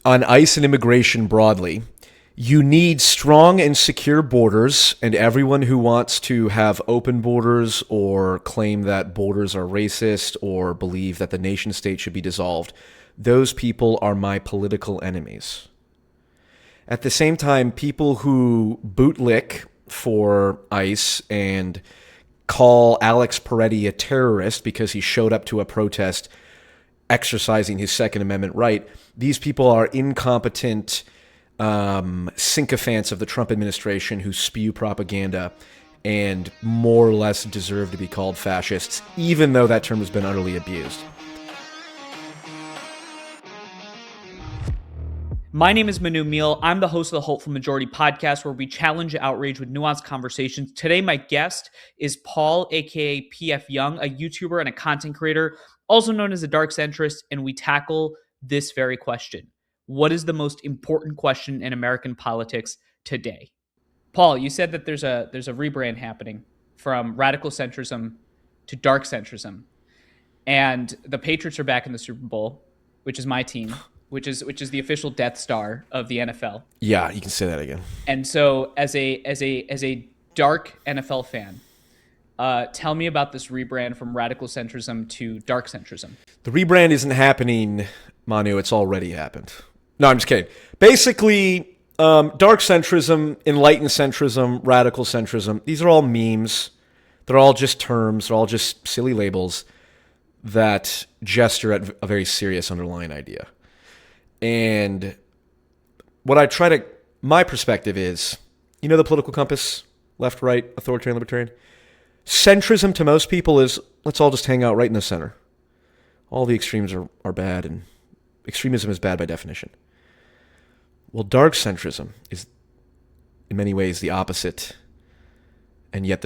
on ICE and immigration broadly, you need strong and secure borders, and everyone who wants to have open borders or claim that borders are racist or believe that the nation state should be dissolved, those people are my political enemies. At the same time, people who bootlick for ICE and call Alex Peretti a terrorist because he showed up to a protest exercising his Second Amendment right, these people are incompetent sycophants of the Trump administration who spew propaganda and more or less deserve to be called fascists, even though that term has been utterly abused. My name is Manu, Meel. I'm the host of the Hopeful Majority podcast, where we challenge outrage with nuanced conversations. Today, my guest is Paul, aka PF Jung, a YouTuber and a content creator, also known as a dark centrist, and we tackle this very question. What is the most important question in American politics today? Paul, you said that there's a rebrand happening from radical centrism to dark centrism, and the Patriots are back in the Super Bowl, which is my team. Which is the official Death Star of the NFL. Yeah, you can say that again. And so, as a dark NFL fan, tell me about this rebrand from radical centrism to dark centrism. The rebrand isn't happening, Manu. It's already happened. No, I'm just kidding. Basically, dark centrism, enlightened centrism, radical centrism, these are all memes. They're all just terms. They're all just silly labels that gesture at a very serious underlying idea. And what I try to, my perspective is, you know the political compass, left, right, authoritarian, libertarian? Centrism to most people is, let's all just hang out right in the center. All the extremes are bad, and extremism is bad by definition. Well, dark centrism is in many ways the opposite, and yet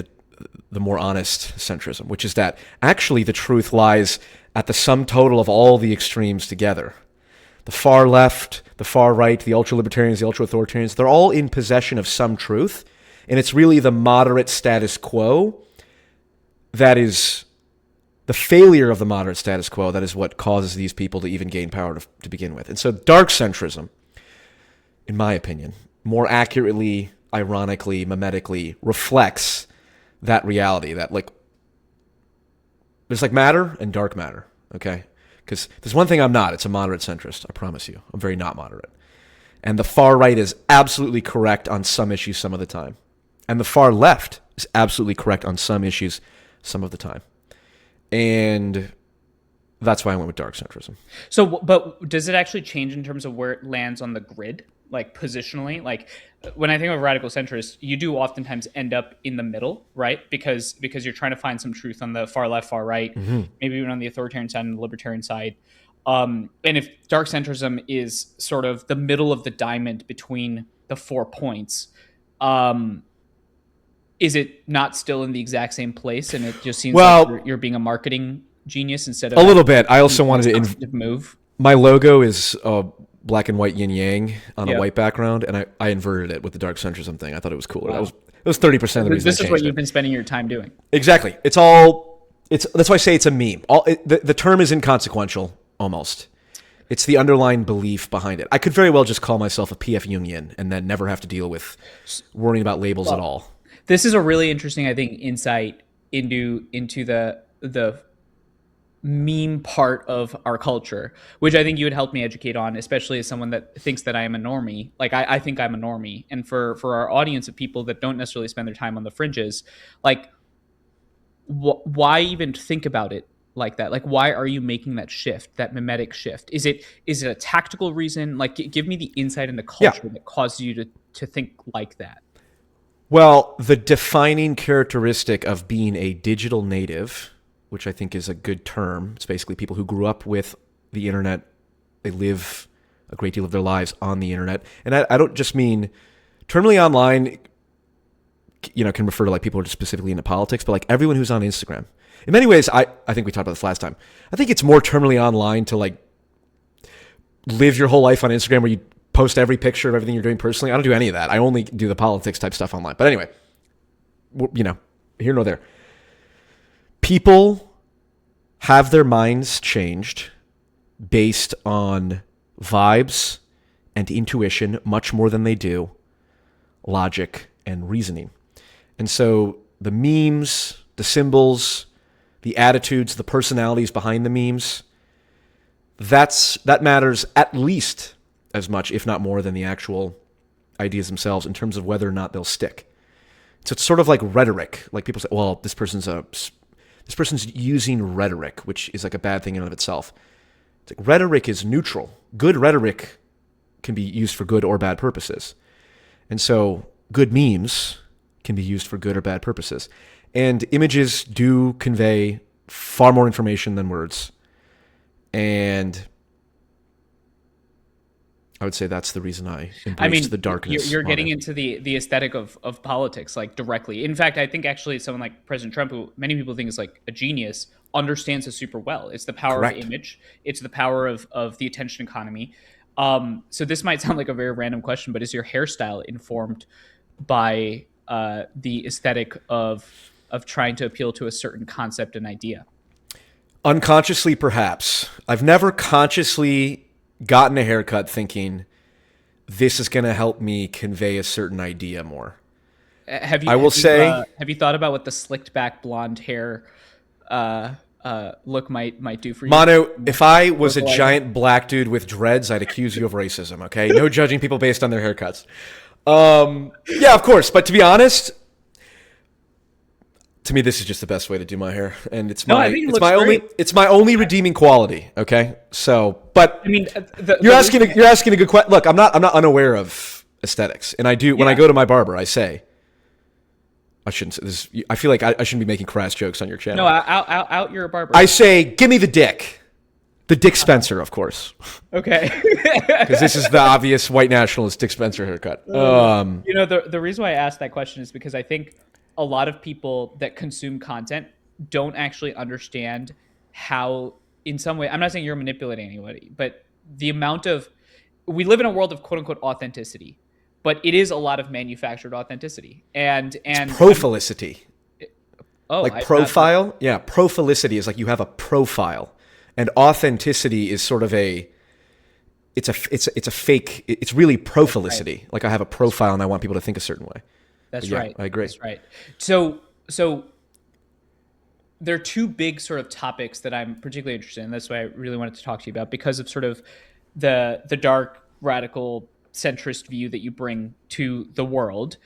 the more honest centrism, which is that actually the truth lies at the sum total of all the extremes together. The far left, the far right, the ultra-libertarians, the ultra-authoritarians, they're all in possession of some truth, and it's really the moderate status quo that is the failure of the moderate status quo that is what causes these people to even gain power to begin with. And so dark centrism, in my opinion, more accurately, ironically, memetically, reflects that reality, that like there's like matter and dark matter, okay? Because there's one thing I'm not. It's a moderate centrist. I promise you. I'm very not moderate. And the far right is absolutely correct on some issues some of the time. And the far left is absolutely correct on some issues some of the time. And that's why I went with dark centrism. So, but does it actually change in terms of where it lands on the grid? Like positionally? Like when I think of radical centrist, you do oftentimes end up in the middle, right? Because you're trying to find some truth on the far left, far right, maybe even on the authoritarian side and the libertarian side. And if dark centrism is sort of the middle of the diamond between the 4 points, is it not still in the exact same place? And it just seems like you're being a marketing genius instead of a little bit. I also wanted to move. My logo is black and white yin yang on a white background, and I inverted it with the dark centrism thing. I thought it was cooler. Wow. It was 30% of the reason. This is what you've been spending your time doing. Exactly. That's why I say it's a meme. The term is inconsequential almost. It's the underlying belief behind it. I could very well just call myself a PF Jungian and then never have to deal with worrying about labels at all. This is a really interesting, I think, insight into the meme part of our culture, which I think you would help me educate on, especially as someone that thinks that I am a normie. Like I think I'm a normie. And for our audience of people that don't necessarily spend their time on the fringes, like why even think about it like that? Like, why are you making that shift, that memetic shift? Is it a tactical reason? Like, give me the insight into culture that causes you to think like that. Well, the defining characteristic of being a digital native, which I think is a good term. It's basically people who grew up with the internet. They live a great deal of their lives on the internet. And I don't just mean terminally online, can refer to like people who are specifically into politics, but like everyone who's on Instagram. In many ways, I think we talked about this last time. I think it's more terminally online to like live your whole life on Instagram where you post every picture of everything you're doing personally. I don't do any of that. I only do the politics type stuff online. But anyway, here nor there. People have their minds changed based on vibes and intuition much more than they do logic and reasoning. And so the memes, the symbols, the attitudes, the personalities behind the memes, that matters at least as much, if not more, than the actual ideas themselves in terms of whether or not they'll stick. So it's sort of like rhetoric. Like people say, well, this person's using rhetoric, which is like a bad thing in and of itself. It's like rhetoric is neutral. Good rhetoric can be used for good or bad purposes. And so good memes can be used for good or bad purposes. And images do convey far more information than words. And I would say that's the reason I embrace the darkness. You're getting into the aesthetic of politics, like directly. In fact, I think actually someone like President Trump, who many people think is like a genius, understands this super well. It's the power Correct. of image. It's the power of the attention economy. So this might sound like a very random question, but is your hairstyle informed by the aesthetic of trying to appeal to a certain concept and idea? Unconsciously, perhaps. I've never consciously gotten a haircut thinking this is going to help me convey a certain idea more. Have you thought about what the slicked back blonde hair look might do for you? Manu, if I was a giant black dude with dreads, I'd accuse you of racism, okay? No judging people based on their haircuts. Yeah, of course. But to be honest, to me, this is just the best way to do my hair, and it's my only redeeming quality. Okay, so but I mean, you're asking a good question. Look, I'm not unaware of aesthetics, and I do when I go to my barber, I say I shouldn't say this. I feel like I shouldn't be making crass jokes on your channel. No, out you're a barber. I say, give me the Dick Spencer, of course. Okay, because this is the obvious white nationalist Dick Spencer haircut. The reason why I asked that question is because I think a lot of people that consume content don't actually understand how, in some way, I'm not saying you're manipulating anybody, but the amount of, we live in a world of quote unquote authenticity, but it is a lot of manufactured authenticity and profilicity. Like profile. Yeah. Profilicity is like you have a profile, and authenticity is sort of it's a fake. It's really profilicity. Right. Like I have a profile and I want people to think a certain way. That's right. I agree. That's right. So there are two big sort of topics that I'm particularly interested in. That's why I really wanted to talk to you about, because of sort of the dark, radical, centrist view that you bring to the world.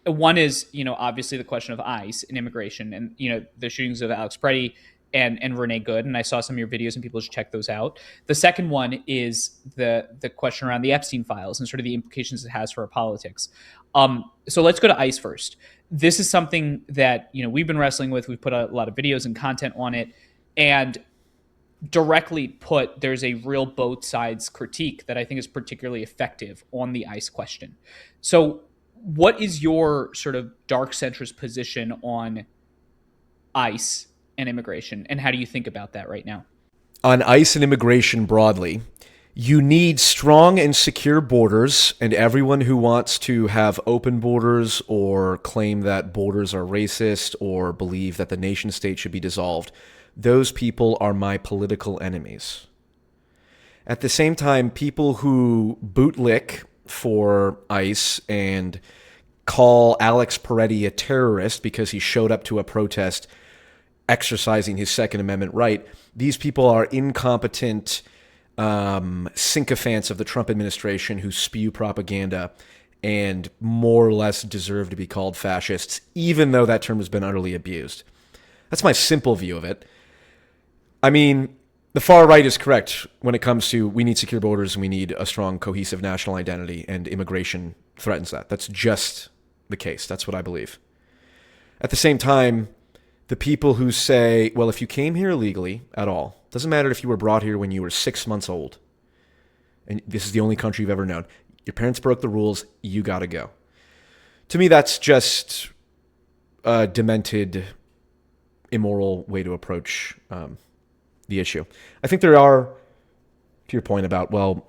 One is, obviously the question of ICE and immigration, and the shootings of Alex Preddy and Renee Good. And I saw some of your videos, and people should check those out. The second one is the question around the Epstein Files and sort of the implications it has for our politics. So let's go to ICE first. This is something that, we've been wrestling with. We've put a lot of videos and content on it. And directly put, there's a real both sides critique that I think is particularly effective on the ICE question. So what is your sort of dark centrist position on ICE and immigration? And how do you think about that right now? On ICE and immigration broadly, you need strong and secure borders, and everyone who wants to have open borders or claim that borders are racist or believe that the nation state should be dissolved, those people are my political enemies. At the same time, people who bootlick for ICE and call Alex Preddy a terrorist because he showed up to a protest exercising his Second Amendment right, these people are incompetent sycophants of the Trump administration who spew propaganda and more or less deserve to be called fascists, even though that term has been utterly abused. That's my simple view of it. I mean, the far right is correct when it comes to we need secure borders and we need a strong, cohesive national identity, and immigration threatens that. That's just the case. That's what I believe. At the same time, the people who say, well, if you came here illegally at all, doesn't matter if you were brought here when you were 6 months old, and this is the only country you've ever known, your parents broke the rules, you got to go. To me, that's just a demented, immoral way to approach the issue. I think there are, to your point about, well,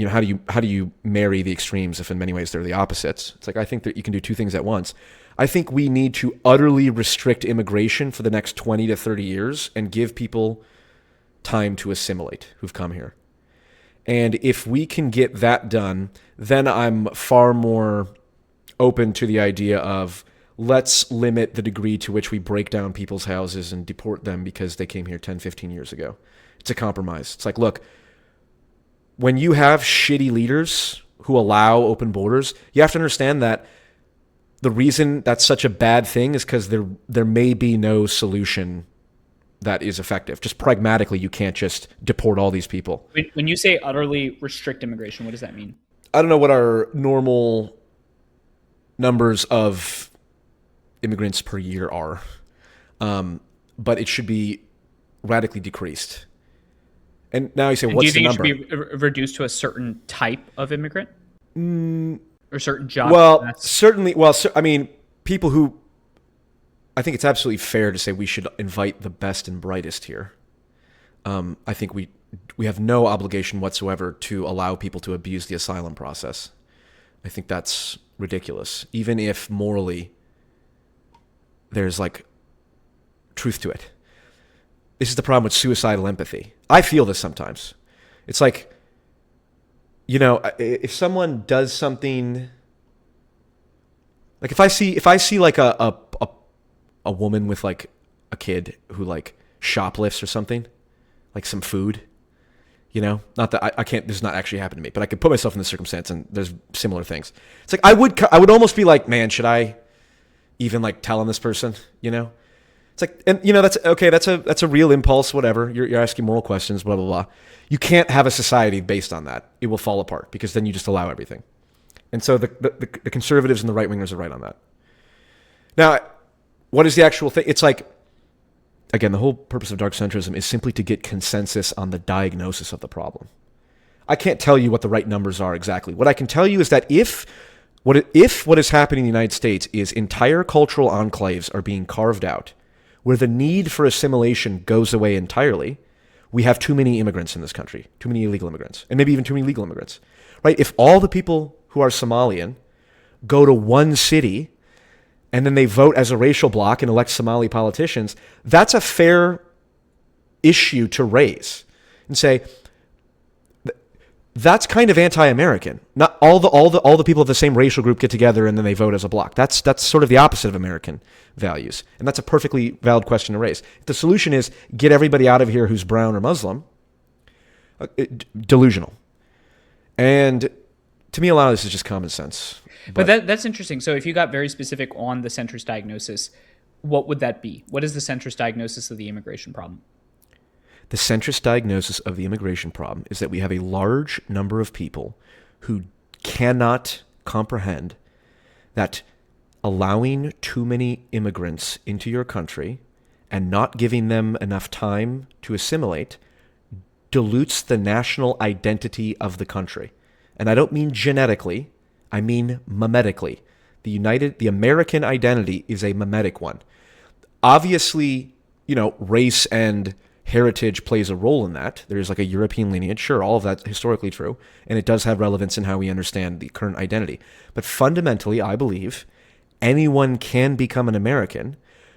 how do you marry the extremes if in many ways they're the opposites? It's like, I think that you can do two things at once. I think we need to utterly restrict immigration for the next 20 to 30 years and give people time to assimilate who've come here. And if we can get that done, then I'm far more open to the idea of let's limit the degree to which we break down people's houses and deport them because they came here 10, 15 years ago. It's a compromise. It's like, look, when you have shitty leaders who allow open borders, you have to understand that the reason that's such a bad thing is because there may be no solution that is effective. Just pragmatically, you can't just deport all these people. When you say utterly restrict immigration, what does that mean? I don't know what our normal numbers of immigrants per year are, but it should be radically decreased. And now you say, what's the number? Do you think it should be reduced to a certain type of immigrant? Or certain job? Well, certainly. Well, I mean, people who... I think it's absolutely fair to say we should invite the best and brightest here. I think we have no obligation whatsoever to allow people to abuse the asylum process. I think that's ridiculous, even if morally there's like truth to it. This is the problem with suicidal empathy. I feel this sometimes. It's like, you know, if someone does something, like if I see like a woman with like a kid who like shoplifts or something, like some food, you know, not that I can't, this has not actually happened to me, but I could put myself in this circumstance and there's similar things. It's like, I would almost be like, man, should I even like tell on this person, you know? It's like, and you know, that's okay. That's a real impulse, whatever. You're asking moral questions, blah, blah, blah. You can't have a society based on that. It will fall apart because then you just allow everything. And so the conservatives and the right wingers are right on that. Now, what is the actual thing? It's like, again, the whole purpose of dark centrism is simply to get consensus on the diagnosis of the problem. I can't tell you what the right numbers are exactly. What I can tell you is that if what is happening in the United States is entire cultural enclaves are being carved out, where the need for assimilation goes away entirely, we have too many immigrants in this country, too many illegal immigrants, and maybe even too many legal immigrants, right? If all the people who are Somalian go to one city and then they vote as a racial bloc and elect Somali politicians, that's a fair issue to raise and say, that's kind of anti-American. Not all the people of the same racial group get together and then they vote as a bloc. That's sort of the opposite of American values. And that's a perfectly valid question to raise. If the solution is get everybody out of here who's brown or Muslim, delusional. And to me, a lot of this is just common sense. But that's interesting. So if you got very specific on the centrist diagnosis, what would that be? What is the centrist diagnosis of the immigration problem? The centrist diagnosis of the immigration problem is that we have a large number of people who cannot comprehend that allowing too many immigrants into your country and not giving them enough time to assimilate dilutes the national identity of the country. And I don't mean genetically, I mean memetically. The American identity is a memetic one. Obviously, you know, race and heritage plays a role in that. There's like a European lineage. Sure, all of that's historically true. And it does have relevance in how we understand the current identity. But fundamentally, I believe anyone can become an American.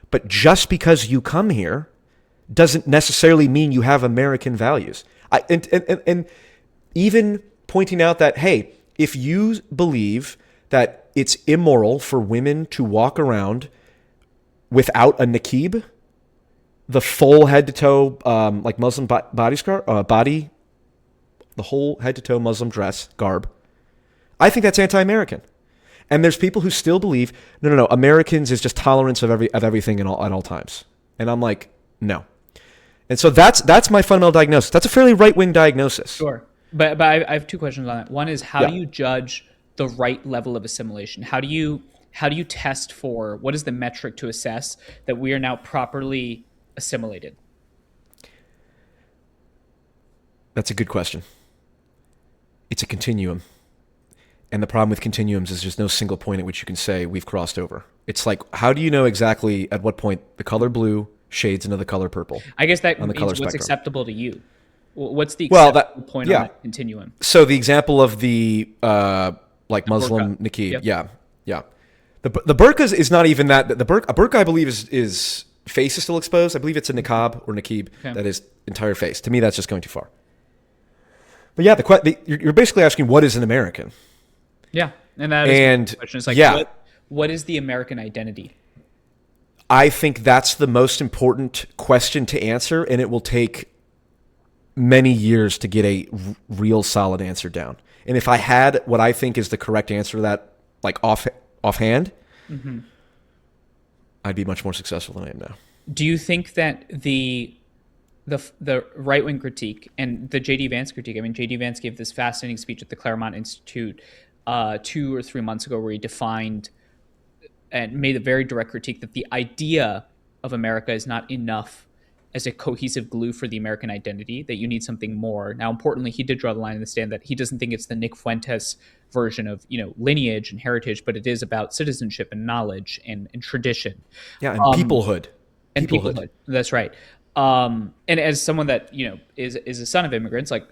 But just because you come here doesn't necessarily mean you have American values. And even pointing out that, hey, if you believe that it's immoral for women to walk around without a niqab, the full head to toe, like Muslim body, the whole head to toe Muslim dress garb, I think that's anti-American. And there's people who still believe, no, Americans is just tolerance of everything at all times. And I'm like, no. And so that's my fundamental diagnosis. That's a fairly right-wing diagnosis. Sure. But I have two questions on that. One is, how do you judge the right level of assimilation? How do you test for, what is the metric to assess that we are now properly assimilated? That's a good question. It's a continuum. And the problem with continuums is there's no single point at which you can say we've crossed over. It's like, how do you know exactly at what point the color blue shades into the color purple? I guess that means what's acceptable to you. What's the acceptable point on that continuum? So the example of the like Muslim niqab, yeah. The burqa is not even that. A burqa, I believe, is face is still exposed. I believe it's a niqab or niqab that is entire face. To me, that's just going too far. But yeah, you're basically asking what is an American? Yeah, and that is the question. It's like, what is the American identity? I think that's the most important question to answer, and it will take many years to get a real solid answer down. And if I had what I think is the correct answer to that, like offhand, I'd be much more successful than I am now. Do you think that the right-wing critique and the J.D. Vance critique, I mean, J.D. Vance gave this fascinating speech at the Claremont Institute 2 or 3 months ago where he defined and made a very direct critique that the idea of America is not enough as a cohesive glue for the American identity, that you need something more. Now, importantly, he did draw the line in the sand that he doesn't think it's the Nick Fuentes version of, lineage and heritage, but it is about citizenship and knowledge and tradition. Yeah, and peoplehood. And peoplehood. That's right. And as someone that, is a son of immigrants, like,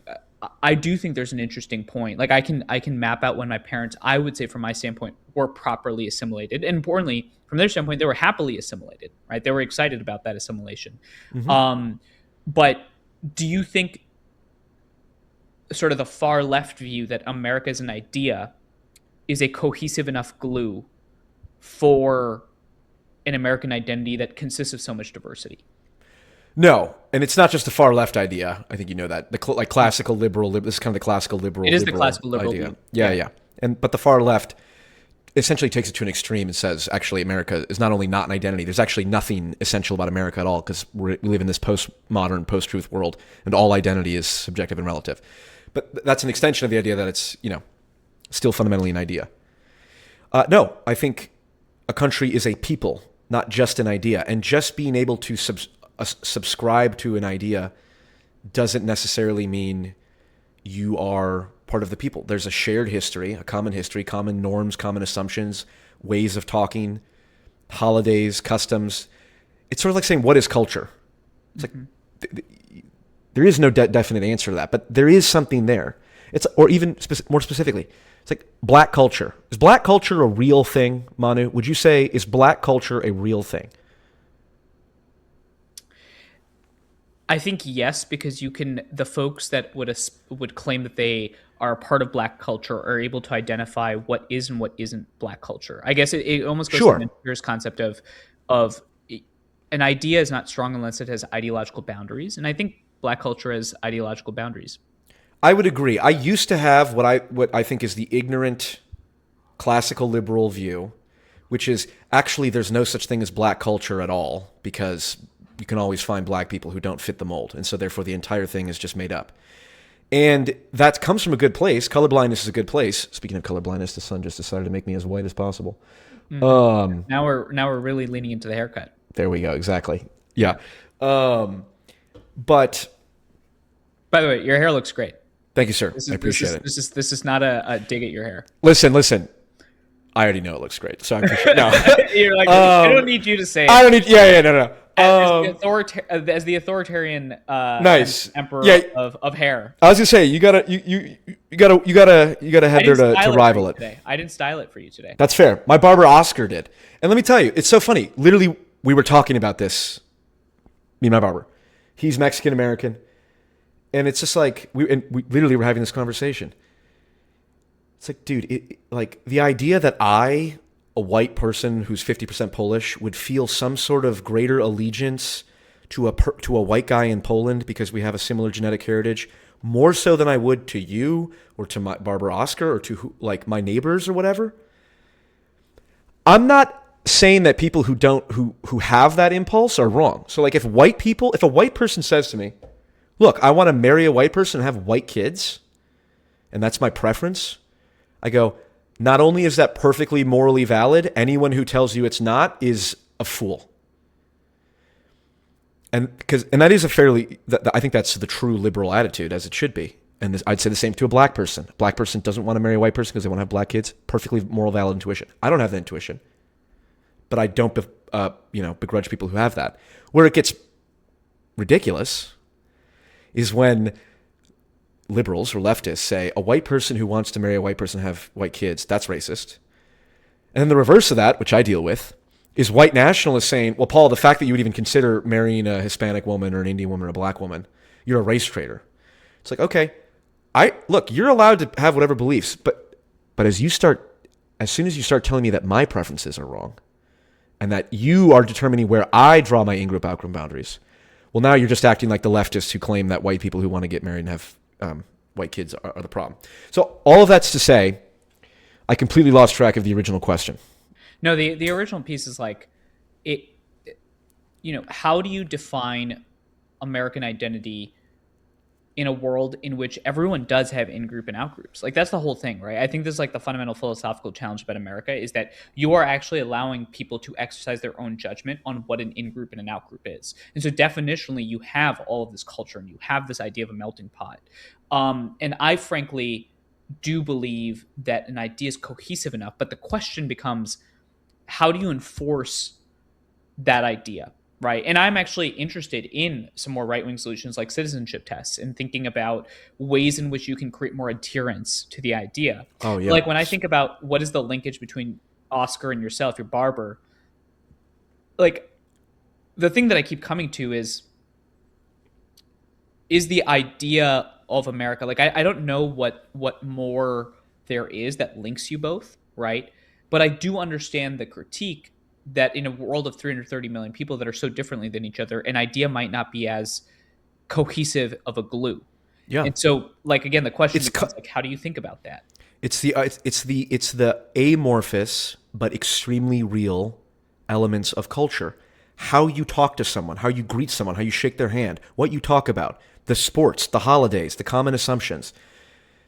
I do think there's an interesting point. Like I can map out when my parents, I would say from my standpoint, were properly assimilated. And importantly, from their standpoint, they were happily assimilated, right? They were excited about that assimilation. But do you think sort of the far left view that America as an idea is a cohesive enough glue for an American identity that consists of so much diversity? No, and it's not just a far left idea. I think you know that the classical liberal. This is kind of the classical liberal. It is the classical liberal idea. Yeah. But the far left essentially takes it to an extreme and says, actually, America is not only not an identity. There's actually nothing essential about America at all because we live in this postmodern, post-truth world, and all identity is subjective and relative. But that's an extension of the idea that it's still fundamentally an idea. No, I think a country is a people, not just an idea, and just being able to subscribe to an idea doesn't necessarily mean you are part of the people. There's a shared history, common norms, common assumptions, ways of talking, holidays, customs. It's sort of like saying, what is culture? It's like there is no definite answer to that, but there is something there. Or even more specifically, it's like black culture. Is black culture a real thing, Manu? Would you say, is black culture a real thing? I think yes, because the folks that would claim that they are a part of black culture are able to identify what is and what isn't black culture. I guess it almost goes to Mender's concept of an idea is not strong unless it has ideological boundaries, and I think black culture has ideological boundaries. I would agree. I used to have what I think is the ignorant classical liberal view, which is actually there's no such thing as black culture at all because you can always find black people who don't fit the mold. And so therefore the entire thing is just made up. And that comes from a good place. Colorblindness is a good place. Speaking of colorblindness, the sun just decided to make me as white as possible. Now we're really leaning into the haircut. There we go. Exactly. Yeah. But by the way, your hair looks great. Thank you, sir. I appreciate it. This is not a dig at your hair. Listen. I already know it looks great, so I appreciate it. No. You're like, I don't need you to say it. I don't need. Yeah. No. As the authoritarian nice emperor of hair. I was gonna say you gotta head there to rival it. I didn't style it for you today. That's fair. My barber Oscar did, and let me tell you, it's so funny. Literally, we were talking about this. Me and my barber. He's Mexican American, and it's just like we literally were having this conversation. It's like, dude, like the idea that I, a white person who's 50% Polish, would feel some sort of greater allegiance to a white guy in Poland because we have a similar genetic heritage, more so than I would to you or to my barber Oscar or to my neighbors or whatever. I'm not saying that people who have that impulse are wrong. So like if a white person says to me, look, I want to marry a white person and have white kids, and that's my preference, I go, not only is that perfectly morally valid, anyone who tells you it's not is a fool. And that is I think that's the true liberal attitude, as it should be. And I'd say the same to a black person. A black person doesn't want to marry a white person because they want to have black kids. Perfectly moral, valid intuition. I don't have that intuition, but I don't begrudge people who have that. Where it gets ridiculous is when liberals or leftists say a white person who wants to marry a white person and have white kids, that's racist. And then the reverse of that, which I deal with, is white nationalists saying, well, Paul, the fact that you would even consider marrying a Hispanic woman or an Indian woman or a black woman, you're a race traitor. It's like, okay, Look, you're allowed to have whatever beliefs, but as soon as you start telling me that my preferences are wrong and that you are determining where I draw my in-group out-group boundaries, well, now you're just acting like the leftists who claim that white people who want to get married and have white kids are the problem. So all of that's to say, I completely lost track of the original question. No, the original piece is like it. How do you define American identity in a world in which everyone does have in-group and out-groups? Like, that's the whole thing, right? I think this is like the fundamental philosophical challenge about America, is that you are actually allowing people to exercise their own judgment on what an in-group and an out-group is. And so definitionally, you have all of this culture and you have this idea of a melting pot. And I frankly do believe that an idea is cohesive enough, but the question becomes, how do you enforce that idea? Right. And I'm actually interested in some more right wing solutions like citizenship tests and thinking about ways in which you can create more adherence to the idea. Oh, yeah. Like when I think about what is the linkage between Oscar and yourself, your barber, like the thing that I keep coming to is the idea of America. Like I don't know what more there is that links you both. Right. But I do understand the critique that in a world of 330 million people that are so differently than each other, an idea might not be as cohesive of a glue. Yeah. And so, like, again, the question becomes, like, how do you think about that? It's the amorphous but extremely real elements of culture. How you talk to someone, how you greet someone, how you shake their hand, what you talk about, the sports, the holidays, the common assumptions.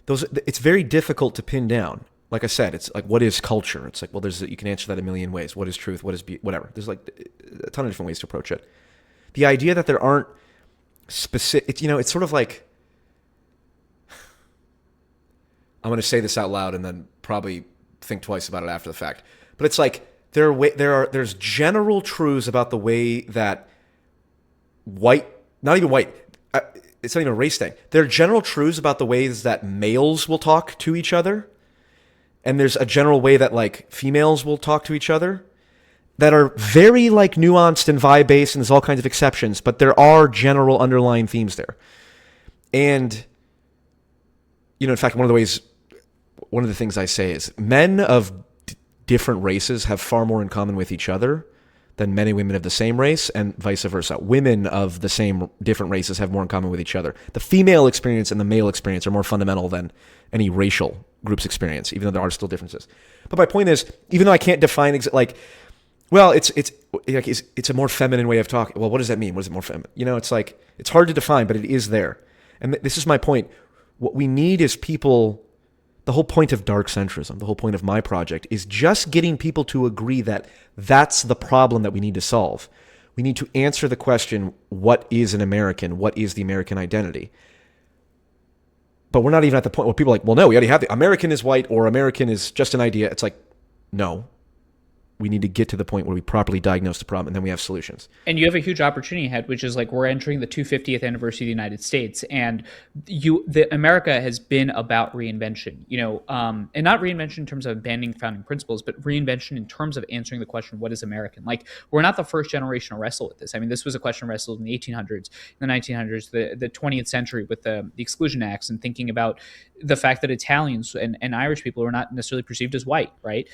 It's very difficult to pin down. Like I said, it's like, what is culture? It's like, well, you can answer that a million ways. What is truth? What is whatever? There's like a ton of different ways to approach it. The idea that there aren't specific, it's sort of like, I'm going to say this out loud and then probably think twice about it after the fact. But it's like there's general truths about the way that not even white, it's not even a race thing. There are general truths about the ways that males will talk to each other. And there's a general way that like females will talk to each other that are very like nuanced and vibe-based, and there's all kinds of exceptions, but there are general underlying themes there. And, in fact, one of the things I say is men of different races have far more in common with each other than men and women of the same race, and vice versa. Women of the same different races have more in common with each other. The female experience and the male experience are more fundamental than any racial group's experience, even though there are still differences. But my point is, even though I can't define it's a more feminine way of talking. Well, what does that mean? What is it more feminine? It's like, it's hard to define, but it is there. And this is my point. What we need is people. The whole point of dark centrism, the whole point of my project, is just getting people to agree that that's the problem that we need to solve. We need to answer the question, what is an American? What is the American identity? But we're not even at the point where people are like, well, no, we already have the American is white or American is just an idea. It's like, no. We need to get to the point where we properly diagnose the problem, and then we have solutions. And you have a huge opportunity ahead, which is like we're entering the 250th anniversary of the United States, and America has been about reinvention, and not reinvention in terms of abandoning founding principles, but reinvention in terms of answering the question, what is American? Like, we're not the first generation to wrestle with this. I mean, this was a question wrestled in the 1800s, in the 1900s, the 20th century with the Exclusion Acts, and thinking about the fact that Italians and Irish people are not necessarily perceived as white, right?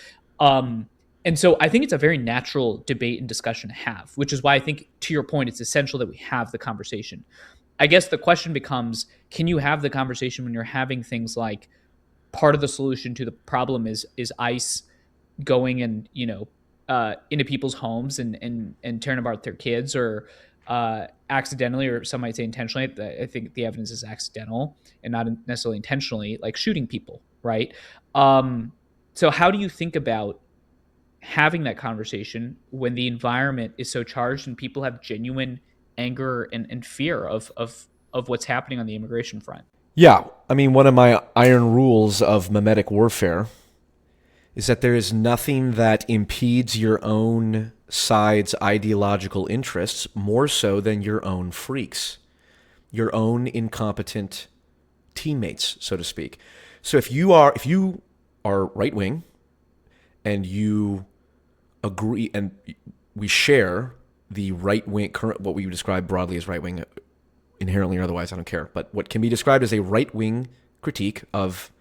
And so I think it's a very natural debate and discussion to have, which is why I think, to your point, it's essential that we have the conversation. I guess the question becomes, can you have the conversation when you're having things like part of the solution to the problem is ICE going and, into people's homes and tearing apart their kids, or accidentally, or some might say intentionally. I think the evidence is accidental and not necessarily intentionally, like shooting people, right? So how do you think about having that conversation when the environment is so charged and people have genuine anger and fear of what's happening on the immigration front? Yeah. I mean, one of my iron rules of Memetic Warfare is that there is nothing that impedes your own side's ideological interests more so than your own freaks, your own incompetent teammates, so to speak. So if you are right wing and you agree, and we share the right wing, current, what we describe broadly as right wing, inherently or otherwise, I don't care, but what can be described as a right wing critique of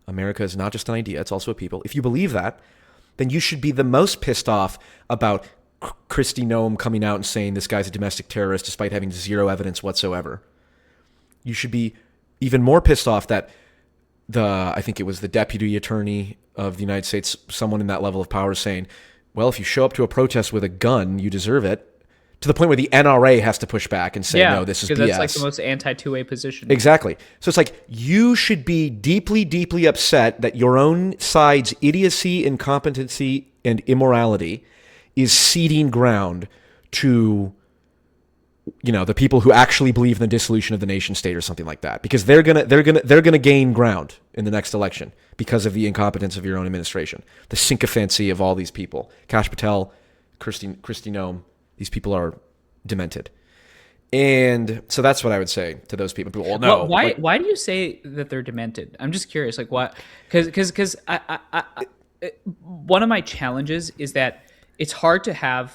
America is not just an idea, it's also a people. If you believe that, then you should be the most pissed off about Kristi Noem coming out and saying this guy's a domestic terrorist despite having zero evidence whatsoever. You should be even more pissed off that I think it was the deputy attorney of the United States, someone in that level of power, saying, well, if you show up to a protest with a gun, you deserve it. To the point where the NRA has to push back and say, no, this is BS. Because that's like the most anti-2A position. Exactly. So it's like you should be deeply, deeply upset that your own side's idiocy, incompetency, and immorality is ceding ground to, the people who actually believe in the dissolution of the nation state or something like that, because they're gonna gain ground in the next election because of the incompetence of your own administration, the sycophancy of all these people, Kash Patel, Kristi Noem. These people are demented. And so that's what I would say to those people. Well, no. Why do you say that they're demented? I'm just curious. Like, what? Because one of my challenges is that it's hard to have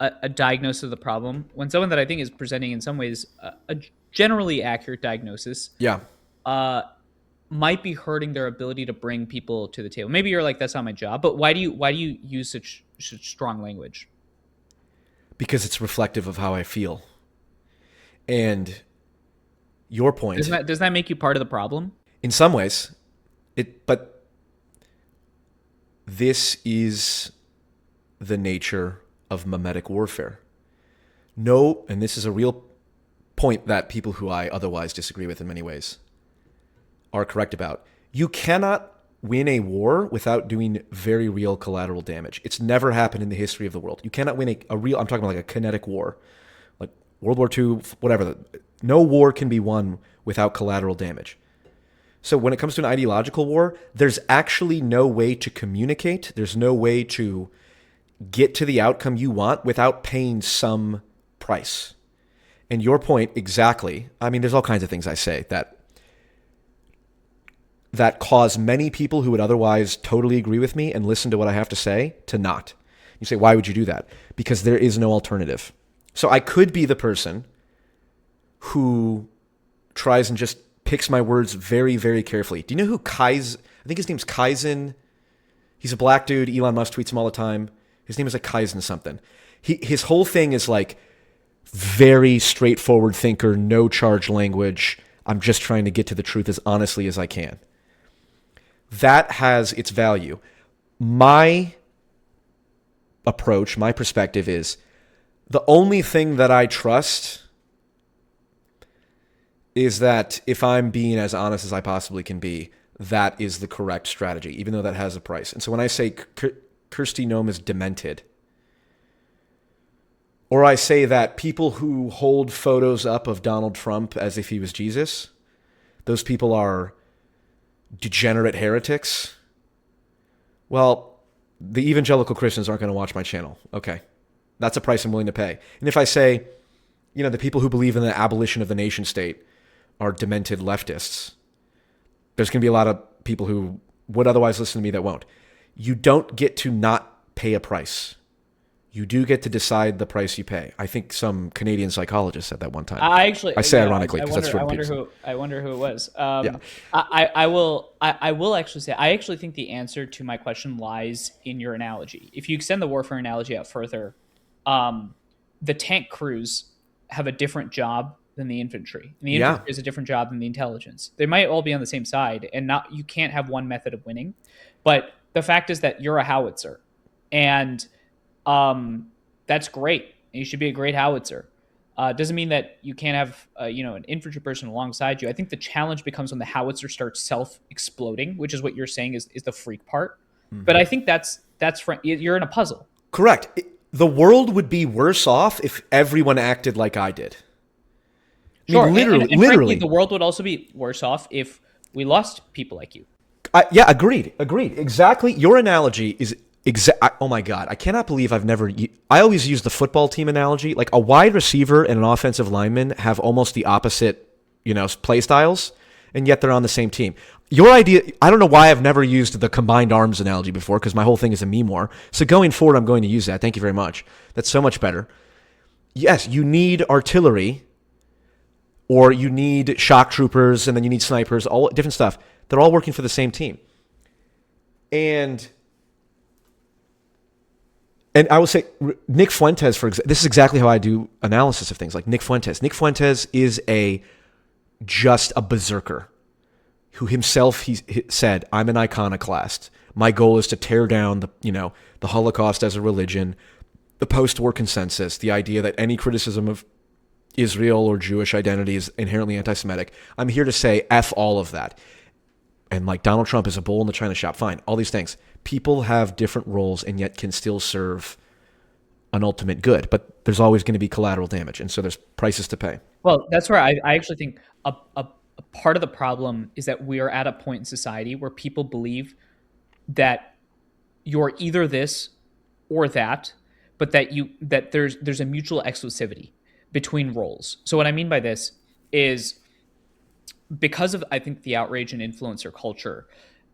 a diagnosis of the problem when someone that I think is presenting in some ways a generally accurate diagnosis might be hurting their ability to bring people to the table. Maybe you're like, that's not my job. But why do you use such strong language? Because it's reflective of how I feel. And your point... Does that make you part of the problem? In some ways. But this is the nature of memetic warfare. No, and this is a real point that people who I otherwise disagree with in many ways are correct about. You cannot win a war without doing very real collateral damage. It's never happened in the history of the world. You cannot win a real, I'm talking about like a kinetic war, like World War II, whatever. No war can be won without collateral damage. So when it comes to an ideological war, there's actually no way to communicate. There's no way to get to the outcome you want without paying some price. And your point, exactly. I mean, there's all kinds of things I say that cause many people who would otherwise totally agree with me and listen to what I have to say to not. You say, why would you do that? Because there is no alternative. So I could be the person who tries and just picks my words very, very carefully. Do you know who I think his name's Kaizen. He's a black dude. Elon Musk tweets him all the time. His name is like Kaizen something. His whole thing is like very straightforward thinker, no charge language. I'm just trying to get to the truth as honestly as I can. That has its value. My approach, my perspective is the only thing that I trust is that if I'm being as honest as I possibly can be, that is the correct strategy, even though that has a price. And so when I say Kristi Noem is demented, or I say that people who hold photos up of Donald Trump as if he was Jesus, those people are degenerate heretics. Well, the evangelical Christians aren't going to watch my channel. Okay. That's a price I'm willing to pay. And if I say, the people who believe in the abolition of the nation state are demented leftists, there's going to be a lot of people who would otherwise listen to me that won't. You don't get to not pay a price. You do get to decide the price you pay. I think some Canadian psychologist said that one time. I say ironically because that's Jordan Peterson. I wonder who it was. I will actually say I actually think the answer to my question lies in your analogy. If you extend the warfare analogy out further, the tank crews have a different job than the infantry. And the infantry is a different job than the intelligence. They might all be on the same side, and you can't have one method of winning. But the fact is that you're a howitzer, and that's great. You should be a great howitzer. Doesn't mean that you can't have an infantry person alongside you. I think the challenge becomes when the howitzer starts self-exploding, which is what you're saying is the freak part. Mm-hmm. But I think that's you're in a puzzle. Correct. The world would be worse off if everyone acted like I did. Sure. I mean, literally, frankly, the world would also be worse off if we lost people like you. Agreed. Exactly. Your analogy is oh my God. I cannot believe I always use the football team analogy. Like a wide receiver and an offensive lineman have almost the opposite, play styles, and yet they're on the same team. Your idea, I don't know why I've never used the combined arms analogy before, because my whole thing is a meme war. So going forward, I'm going to use that. Thank you very much. That's so much better. Yes, you need artillery, or you need shock troopers, and then you need snipers, all different stuff. They're all working for the same team. And I would say Nick Fuentes, for example, this is exactly how I do analysis of things. Like Nick Fuentes. Nick Fuentes is just a berserker who himself, he said, I'm an iconoclast. My goal is to tear down the Holocaust as a religion, the post-war consensus, the idea that any criticism of Israel or Jewish identity is inherently anti-Semitic. I'm here to say F all of that. And like Donald Trump is a bull in the china shop. Fine, all these things. People have different roles and yet can still serve an ultimate good. But there's always going to be collateral damage. And so there's prices to pay. Well, that's where I actually think a part of the problem is that we are at a point in society where people believe that you're either this or that, but that there's a mutual exclusivity between roles. So what I mean by this is, because of, I think, the outrage and influencer culture,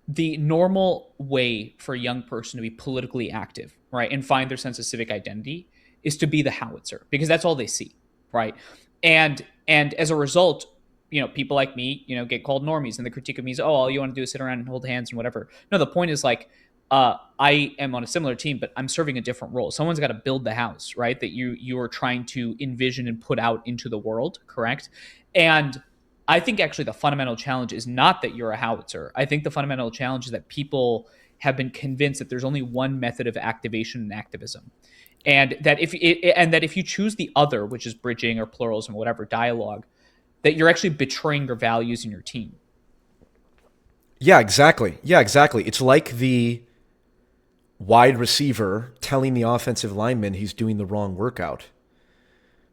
the normal way for a young person to be politically active, right, and find their sense of civic identity is to be the howitzer, because that's all they see, right? And as a result, people like me, get called normies, and the critique of me is, oh, all you want to do is sit around and hold hands and whatever. No, the point is like, I am on a similar team, but I'm serving a different role. Someone's got to build the house, right? That you are trying to envision and put out into the world, correct? And I think actually the fundamental challenge is not that you're a howitzer. I think the fundamental challenge is that people have been convinced that there's only one method of activation and activism, and that if you choose the other, which is bridging or pluralism or whatever dialogue, that you're actually betraying your values in your team. Yeah, exactly. It's like the wide receiver telling the offensive lineman he's doing the wrong workout.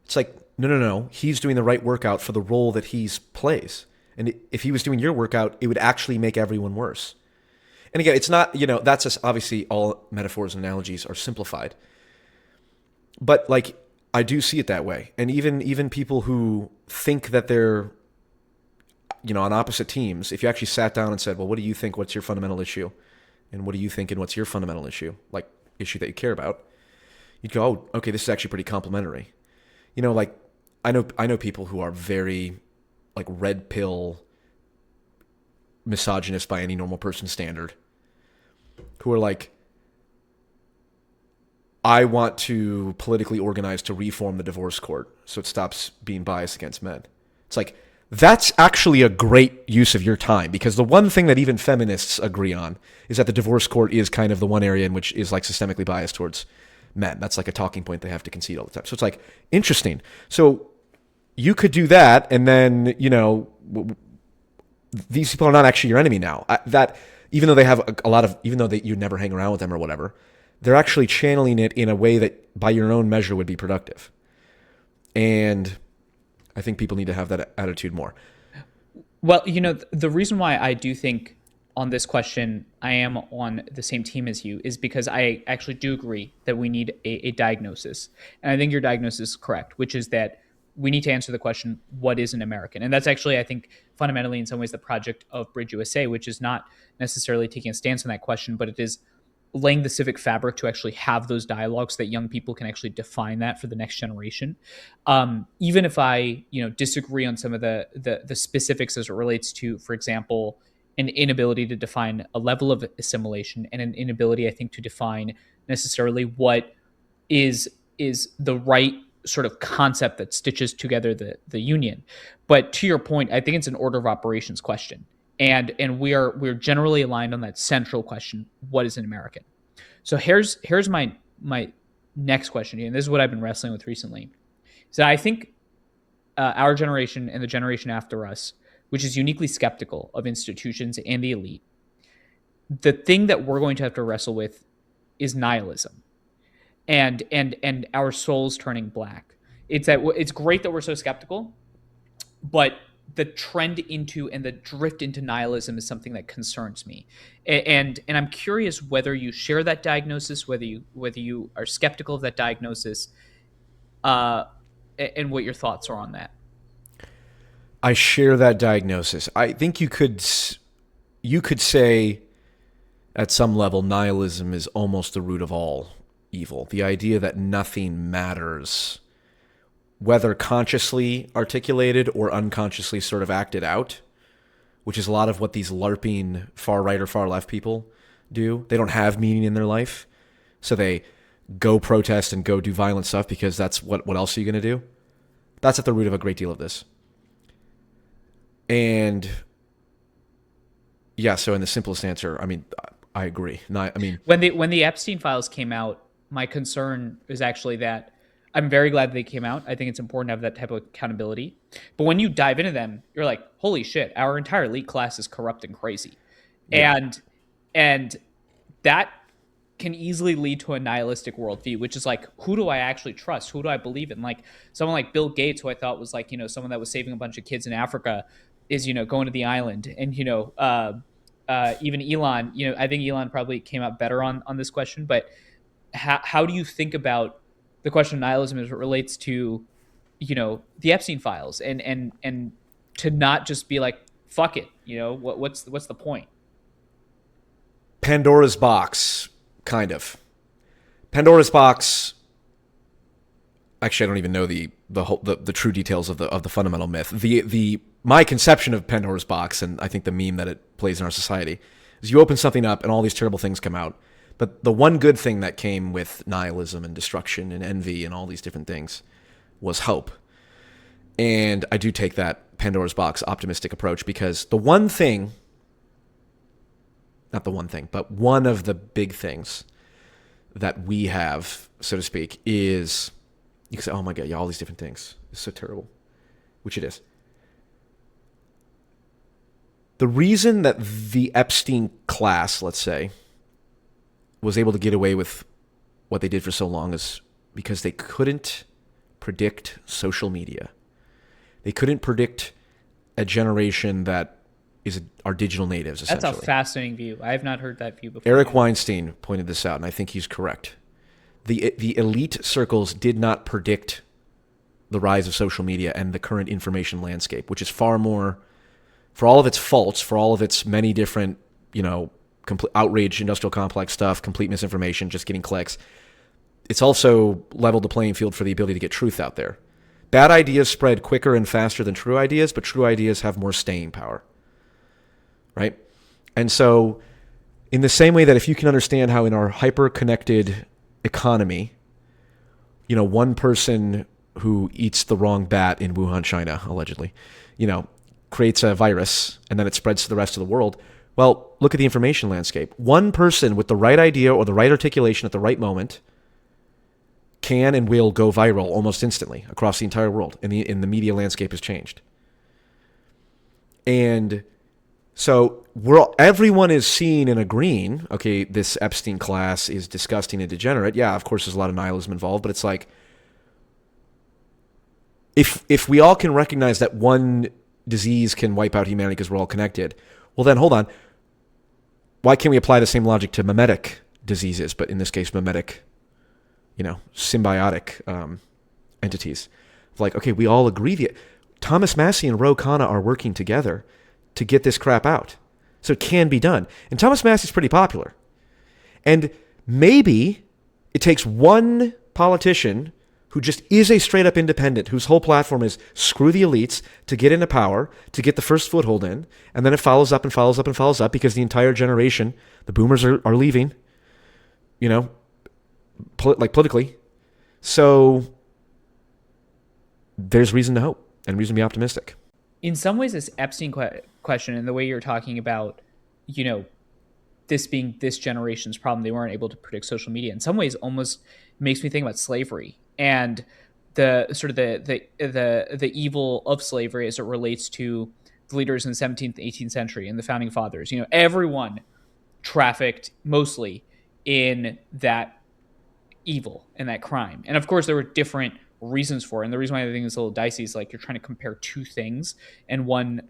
It's like, no. He's doing the right workout for the role that he plays. And if he was doing your workout, it would actually make everyone worse. And again, it's not, that's just obviously all metaphors and analogies are simplified. But like, I do see it that way. And even people who think that they're, on opposite teams, if you actually sat down and said, well, what do you think? What's your fundamental issue? And what do you think? And what's your fundamental issue? Like, issue that you care about? You'd go, oh, okay, this is actually pretty complementary. Like, I know people who are very like red pill misogynist by any normal person's standard, who are like, I want to politically organize to reform the divorce court so it stops being biased against men. It's like, that's actually a great use of your time, because the one thing that even feminists agree on is that the divorce court is kind of the one area in which is like systemically biased towards men. That's like a talking point they have to concede all the time. So it's like, interesting. So you could do that, and then, these people are not actually your enemy now. That even though they have a lot of, even though you never hang around with them or whatever, they're actually channeling it in a way that by your own measure would be productive. And I think people need to have that attitude more. Well, the reason why I do think on this question I am on the same team as you is because I actually do agree that we need a diagnosis. And I think your diagnosis is correct, which is that we need to answer the question, what is an American? And that's actually, I think, fundamentally in some ways the project of Bridge USA, which is not necessarily taking a stance on that question, but it is laying the civic fabric to actually have those dialogues so that young people can actually define that for the next generation. Even if I, disagree on some of the specifics as it relates to, for example, an inability to define a level of assimilation, and an inability, I think, to define necessarily what is the right sort of concept that stitches together the union. But to your point, I think it's an order of operations question. And we're generally aligned on that central question: what is an American? So here's my next question, and this is what I've been wrestling with recently. So I think our generation and the generation after us, which is uniquely skeptical of institutions and the elite, the thing that we're going to have to wrestle with is nihilism, and our souls turning black. It's great that we're so skeptical, but the trend into and the drift into nihilism is something that concerns me, and I'm curious whether you share that diagnosis, whether you are skeptical of that diagnosis, and what your thoughts are on that. I share that diagnosis. I think you could say at some level nihilism is almost the root of all evil. The idea that nothing matters whether consciously articulated or unconsciously sort of acted out, which is a lot of what these LARPing far right or far left people do. They don't have meaning in their life, so they go protest and go do violent stuff because that's what else are you going to do? That's at the root of a great deal of this. And yeah, so in the simplest answer, I mean, I agree. When the Epstein Files came out, my concern is actually that I'm very glad they came out. I think it's important to have that type of accountability. But when you dive into them, you're like, holy shit, our entire elite class is corrupt and crazy. Yeah. And that can easily lead to a nihilistic worldview, which is like, who do I actually trust? Who do I believe in? Like someone like Bill Gates, who I thought was like, someone that was saving a bunch of kids in Africa, is, going to the island. And, even Elon, I think Elon probably came out better on this question, but how do you think about the question of nihilism as it relates to, the Epstein files and to not just be like, fuck it, what's the point? Pandora's box, kind of. Pandora's box. Actually, I don't even know the true details of the fundamental myth. My conception of Pandora's box, and I think the meme that it plays in our society, is you open something up and all these terrible things come out. But the one good thing that came with nihilism and destruction and envy and all these different things was hope. And I do take that Pandora's box optimistic approach because the one thing, not the one thing, but one of the big things that we have, so to speak, is you can say, oh my God, yeah, all these different things. It's so terrible, which it is. The reason that the Epstein class, let's say, was able to get away with what they did for so long is because they couldn't predict social media. They couldn't predict a generation that is our digital natives, essentially. That's a fascinating view. I have not heard that view before. Eric Weinstein pointed this out, and I think he's correct. The elite circles did not predict the rise of social media and the current information landscape, which is far more, for all of its faults, for all of its many different, complete outrage, industrial complex stuff, complete misinformation, just getting clicks. It's also leveled the playing field for the ability to get truth out there. Bad ideas spread quicker and faster than true ideas, but true ideas have more staying power, right? And so in the same way that if you can understand how in our hyper-connected economy, one person who eats the wrong bat in Wuhan, China, allegedly, creates a virus and then it spreads to the rest of the world. Well, look at the information landscape. One person with the right idea or the right articulation at the right moment can and will go viral almost instantly across the entire world, and the media landscape has changed. And so everyone is seeing and agreeing, okay, this Epstein class is disgusting and degenerate. Yeah, of course, there's a lot of nihilism involved, but it's like, if we all can recognize that one disease can wipe out humanity because we're all connected, well then, hold on. Why can't we apply the same logic to memetic diseases, but in this case, memetic, symbiotic entities? Like, okay, we all agree that Thomas Massey and Ro Khanna are working together to get this crap out. So it can be done. And Thomas Massey's pretty popular. And maybe it takes one politician who just is a straight up independent, whose whole platform is screw the elites to get into power, to get the first foothold in, and then it follows up and follows up and follows up because the entire generation, the boomers are leaving, politically. So there's reason to hope and reason to be optimistic. In some ways, this Epstein question and the way you're talking about, this being this generation's problem, they weren't able to predict social media, in some ways almost makes me think about slavery and the sort of the evil of slavery as it relates to the leaders in the 17th, 18th century and the founding fathers. Everyone trafficked mostly in that evil and that crime. And of course, there were different reasons for it. And the reason why I think it's a little dicey is like you're trying to compare two things, and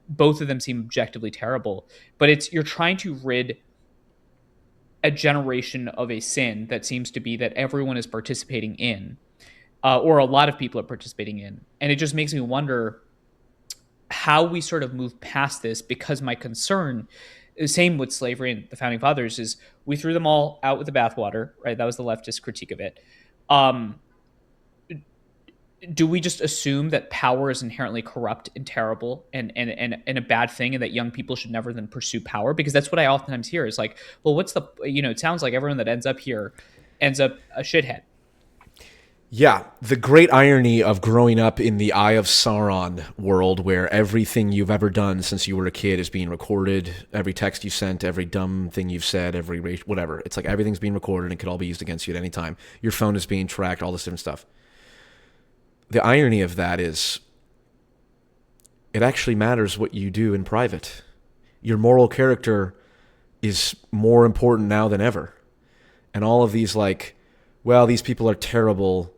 both of them seem objectively terrible. But you're trying to rid a generation of a sin that seems to be that everyone is participating in, or a lot of people are participating in. And it just makes me wonder how we sort of move past this, because my concern, same with slavery and the founding fathers, is we threw them all out with the bathwater, right? That was the leftist critique of it. do we just assume that power is inherently corrupt and terrible and a bad thing, and that young people should never then pursue power? Because that's what I oftentimes hear is like, well, what's the, it sounds like everyone that ends up here ends up a shithead. Yeah, the great irony of growing up in the Eye of Sauron world where everything you've ever done since you were a kid is being recorded, every text you sent, every dumb thing you've said, whatever. It's like everything's being recorded and could all be used against you at any time. Your phone is being tracked, all this different stuff. The irony of that is it actually matters what you do in private. Your moral character is more important now than ever. And all of these these people are terrible,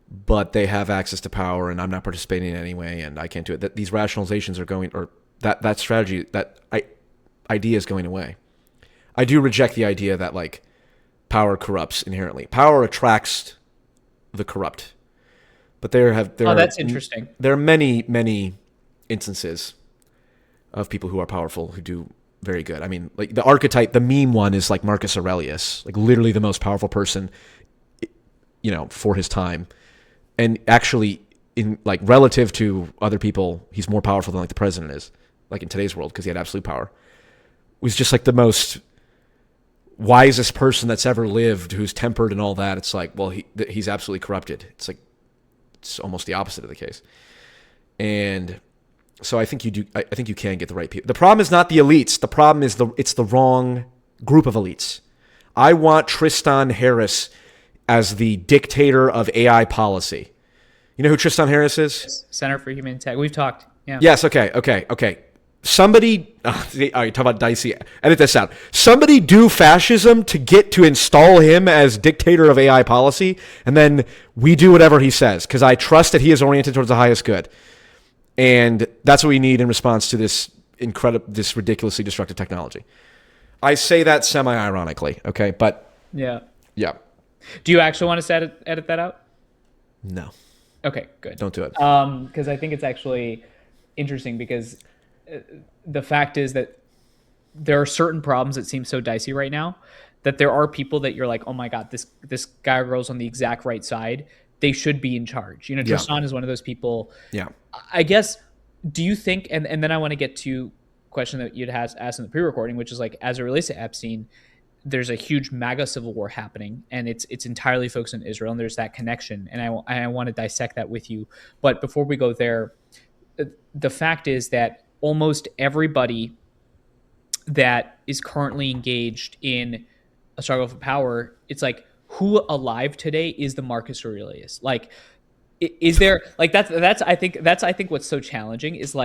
but they have access to power and I'm not participating in it anyway and I can't do it. That these rationalizations are going, or that strategy, idea is going away. I do reject the idea that power corrupts inherently. Power attracts the corrupt. But that's interesting. There are many, many instances of people who are powerful who do very good. I mean, the archetype, the meme one is like Marcus Aurelius, literally the most powerful person, for his time. And actually, in relative to other people, he's more powerful than the president is, in today's world, because he had absolute power. Was just the most wisest person that's ever lived, who's tempered and all that. It's he's absolutely corrupted. It's almost the opposite of the case. And so I think you do. I think you can get the right people. The problem is not the elites. The problem is it's the wrong group of elites. I want Tristan Harris as the dictator of AI policy. You know who Tristan Harris is? Yes, Center for Human Tech. We've talked. Yeah. Yes. Okay. Somebody, all right, talk about dicey. Edit this out. Somebody do fascism to install him as dictator of AI policy, and then we do whatever he says, because I trust that he is oriented towards the highest good. And that's what we need in response to this ridiculously destructive technology. I say that semi-ironically, okay? But yeah. Do you actually want us to edit that out? No. Okay, good. Don't do it. Because I think it's actually interesting, because the fact is that there are certain problems that seem so dicey right now that there are people that you're like, oh my God, this guy or girl's on the exact right side. They should be in charge. Tristan is one of those people. Yeah. I guess, do you think, and then I want to get to a question that you'd asked in the pre-recording, which is as it relates to Epstein, there's a huge MAGA Civil War happening, and it's entirely focused on Israel, and there's that connection, and I want to dissect that with you. But before we go there, the fact is that almost everybody that is currently engaged in a struggle for power, it's who alive today is the Marcus Aurelius? Is there that's I think what's so challenging is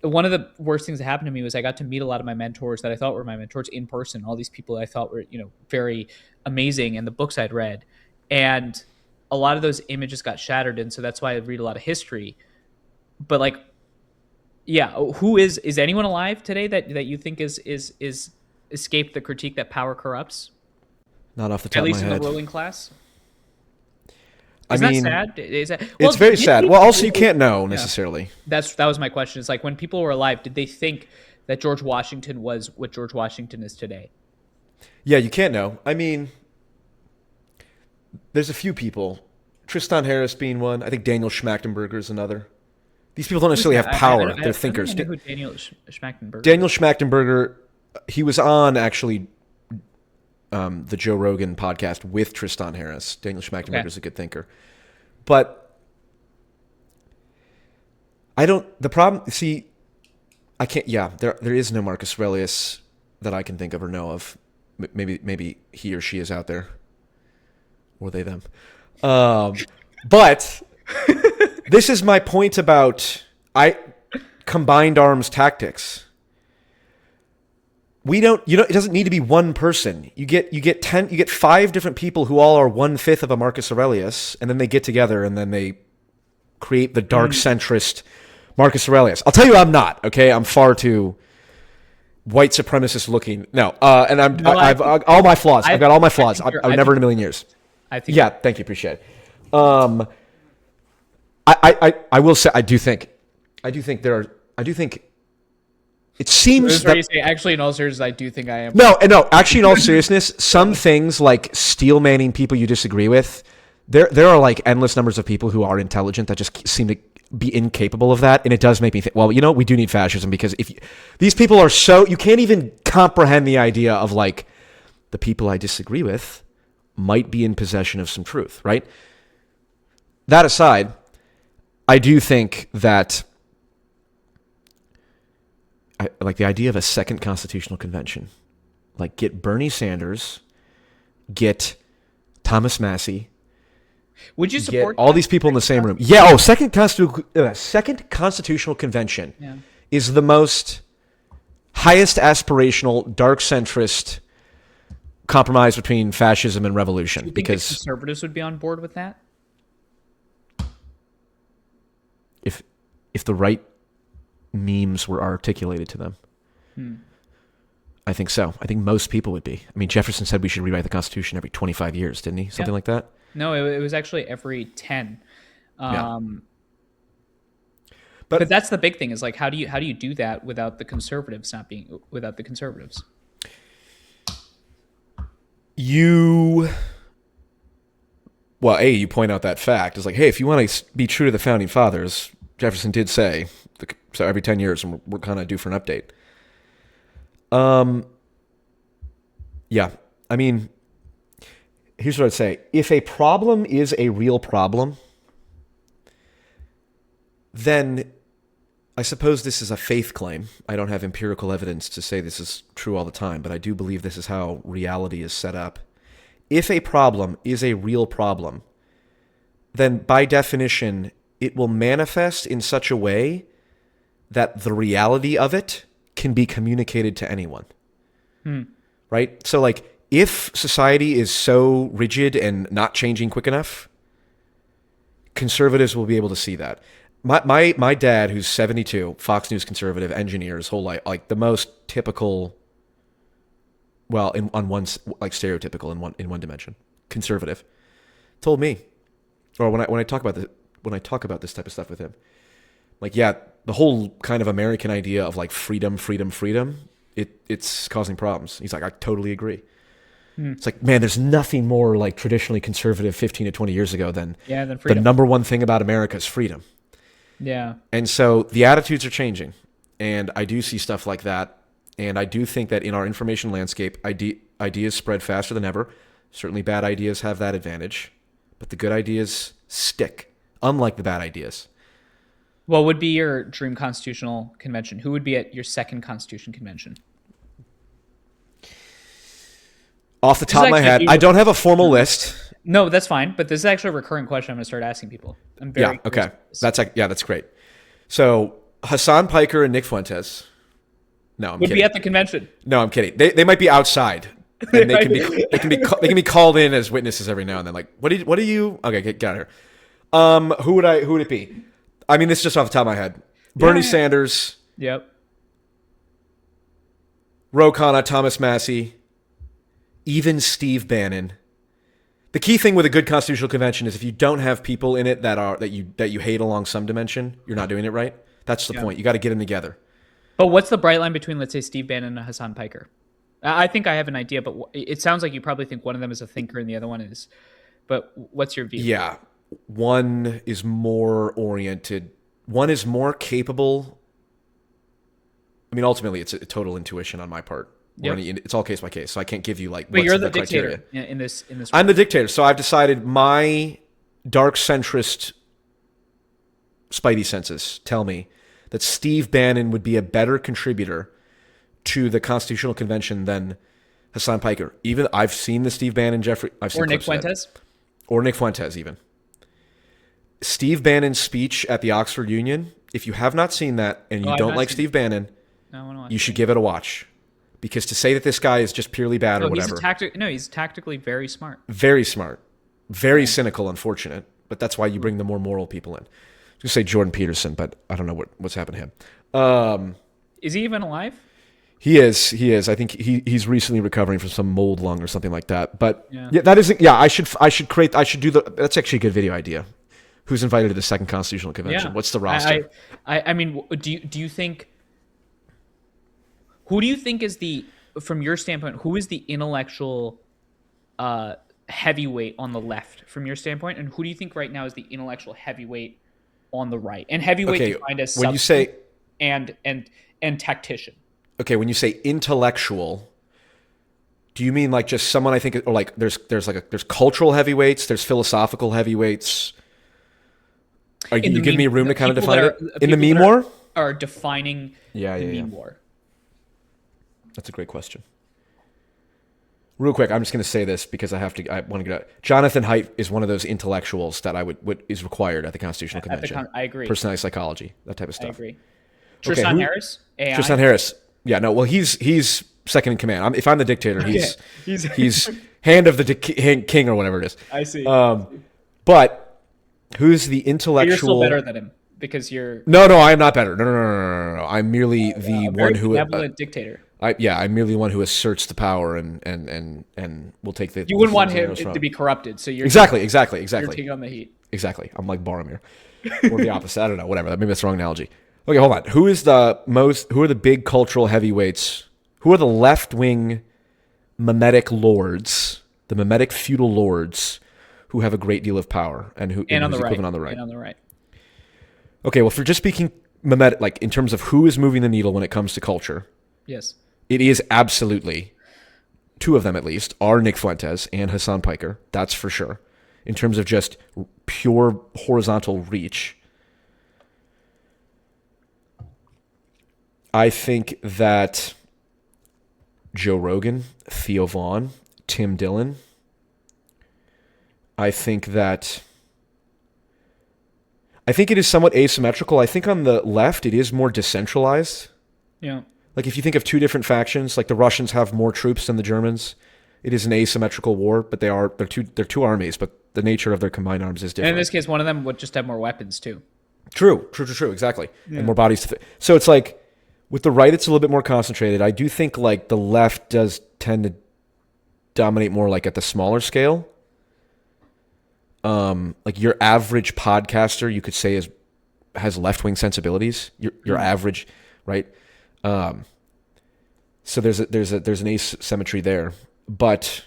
one of the worst things that happened to me was I got to meet a lot of my mentors that I thought were my mentors in person. All these people that I thought were very amazing, and the books I'd read, and a lot of those images got shattered, and so that's why I read a lot of history. But who is anyone alive today that you think is escaped the critique that power corrupts? Not off the top of my head. At least in the ruling class. Is that sad? It's very sad. Well, also you can't know necessarily. Yeah. That was my question. It's when people were alive, did they think that George Washington was what George Washington is today? Yeah, you can't know. I mean, there's a few people. Tristan Harris being one. I think Daniel Schmachtenberger is another. These people don't necessarily have power. They're thinkers. I don't know who Daniel Schmachtenberger. Daniel Schmachtenberger, he was on actually the Joe Rogan podcast with Tristan Harris. Daniel Schmachtenberger is a good thinker. But the problem, see, I can't, there is no Marcus Aurelius that I can think of or know of. Maybe he or she is out there. Or they, them. But this is my point about combined arms tactics. We don't, it doesn't need to be one person. You get 5 different people who all are 1/5 of a Marcus Aurelius, and then they get together and then they create the dark centrist Marcus Aurelius. I'll tell you, I'm not, okay? I'm far too white supremacist looking. No, and I've all my flaws. I've got all my flaws. I would never in a million years. Yeah, thank you, appreciate it. I will say, I do think it seems that, you say, actually, in all seriousness, I do think I am. No. Actually, in all seriousness, some things like steel manning people you disagree with, there are like endless numbers of people who are intelligent that just seem to be incapable of that, and it does make me think, well, we do need fascism, because these people are so, you can't even comprehend the idea of like the people I disagree with might be in possession of some truth, right? That aside, I do think that I like the idea of a second constitutional convention. Like, get Bernie Sanders, get Thomas Massey, Would you support get all these people in the same room. Yeah. Oh, second constitutional convention is the most highest aspirational, dark centrist compromise between fascism and revolution. Do you think Because the conservatives would be on board with that? if the right memes were articulated to them, I think so. I think most people would be. I mean, Jefferson said we should rewrite the Constitution every 25 years, didn't he? Something like that. No, it was actually every 10. Yeah. But that's the big thing, is like, how do you do that without the conservatives without the conservatives? You point out that fact. It's like, hey, if you want to be true to the founding fathers, Jefferson did say, so every 10 years, and we're kind of due for an update. Yeah. I mean, here's what I'd say. If a problem is a real problem, then I suppose this is a faith claim. I don't have empirical evidence to say this is true all the time, but I do believe this is how reality is set up. If a problem is a real problem, then by definition, it will manifest in such a way that the reality of it can be communicated to anyone. Right? So, like, if society is so rigid and not changing quick enough, conservatives will be able to see that. My dad, who's 72, Fox News conservative, engineer his whole life, like the most typical, well, stereotypical in one dimension, conservative, told me, or when I talk about this type of stuff with him, like, yeah, the whole kind of American idea of like freedom, it's causing problems. He's like, I totally agree. It's like, man, there's nothing more like traditionally conservative 15 to 20 years ago than freedom. The number one thing about America is freedom. Yeah. And so the attitudes are changing, and I do see stuff like that, and I do think that in our information landscape, ideas spread faster than ever. Certainly bad ideas have that advantage, but the good ideas stick, unlike the bad ideas. What would be your dream constitutional convention? Who would be at your second constitution convention? Off the top of my head, I don't have a formal list. No, that's fine. But this is actually a recurring question I'm going to start asking people. I'm very okay. That's great. So Hassan Piker and Nick Fuentes. No, I'm kidding. Would be at the convention. No, I'm kidding. They might be outside, and they can be called in as witnesses every now and then. Like, what do you? Okay, get out of here. Who would it be? I mean, this is just off the top of my head. Bernie Sanders. Yep. Ro Khanna, Thomas Massey, even Steve Bannon. The key thing with a good constitutional convention is if you don't have people in it that you hate along some dimension, you're not doing it right. That's the point. You got to get them together. But what's the bright line between, let's say, Steve Bannon and Hassan Piker? I think I have an idea, but it sounds like you probably think one of them is a thinker and the other one is. But what's your view? Yeah. One is more oriented. One is more capable. I mean, ultimately, it's a total intuition on my part. Yep. It's all case by case, so I can't give you like. But what's you're the criteria. dictator in this. I'm the dictator, so I've decided my dark centrist spidey senses tell me that Steve Bannon would be a better contributor to the Constitutional Convention than Hassan Piker. Even I've seen the Steve Bannon, or Nick Fuentes, or Nick Fuentes even. Steve Bannon's speech at the Oxford Union. If you have not seen that and you don't like Steve Bannon, you should give it a watch. Because to say that this guy is just purely bad or whatever. He's tactically very smart. Very smart. Very cynical, unfortunate. But that's why you bring the more moral people in. I was going to say Jordan Peterson, but I don't know what's happened to him. Is he even alive? He is. I think he's recently recovering from some mold lung or something like that. But that isn't. Yeah, I should do that's actually a good video idea. Who's invited to the second constitutional convention? What's the roster? I mean, do you think? Who do you think is from your standpoint, who is the intellectual heavyweight on the left from your standpoint, and who do you think right now is the intellectual heavyweight on the right? And heavyweight defined as when you substance say and tactician. okay, when you say intellectual, do you mean like just someone I think, or like there's cultural heavyweights, there's philosophical heavyweights? Are you giving me room to kind of define it in the meme war? Are defining the meme war. That's a great question. Real quick, I'm just going to say this because I want to get out. Jonathan Haidt is one of those intellectuals that is required at the Constitutional Convention. I agree. Personality psychology, that type of stuff. I agree. Tristan Harris? AI? Tristan Harris. Yeah, no, well, he's second in command. If I'm the dictator, he's hand of the king or whatever it is. I see. But who's the intellectual? You're still better than him because you're. No, I am not better. No. I'm merely the one who. Benevolent dictator. I'm merely the one who asserts the power and will take the. You wouldn't want him to be corrupted, so you're exactly. You're taking on the heat. Exactly. I'm like Boromir, or the opposite. I don't know. Whatever. Maybe that's the wrong analogy. Okay, hold on. Who are the big cultural heavyweights? Who are the left-wing Memetic lords, the Memetic feudal lords, who have a great deal of power and who's equivalent on the right? And on the right. Okay, well, for just speaking Memetic, like in terms of who is moving the needle when it comes to culture, yes, it is absolutely, two of them at least, are Nick Fuentes and Hassan Piker. That's for sure. In terms of just pure horizontal reach, I think that Joe Rogan, Theo Vaughn, Tim Dillon. I think it is somewhat asymmetrical. I think on the left, it is more decentralized. Yeah. Like if you think of two different factions, like the Russians have more troops than the Germans. It is an asymmetrical war, but they're two armies, but the nature of their combined arms is different. And in this case, one of them would just have more weapons too. True, exactly. Yeah. And more bodies to fit. So it's like with the right, it's a little bit more concentrated. I do think like the left does tend to dominate more like at the smaller scale. Like your average podcaster, you could say has left-wing sensibilities. Your average, right? So there's an asymmetry there, but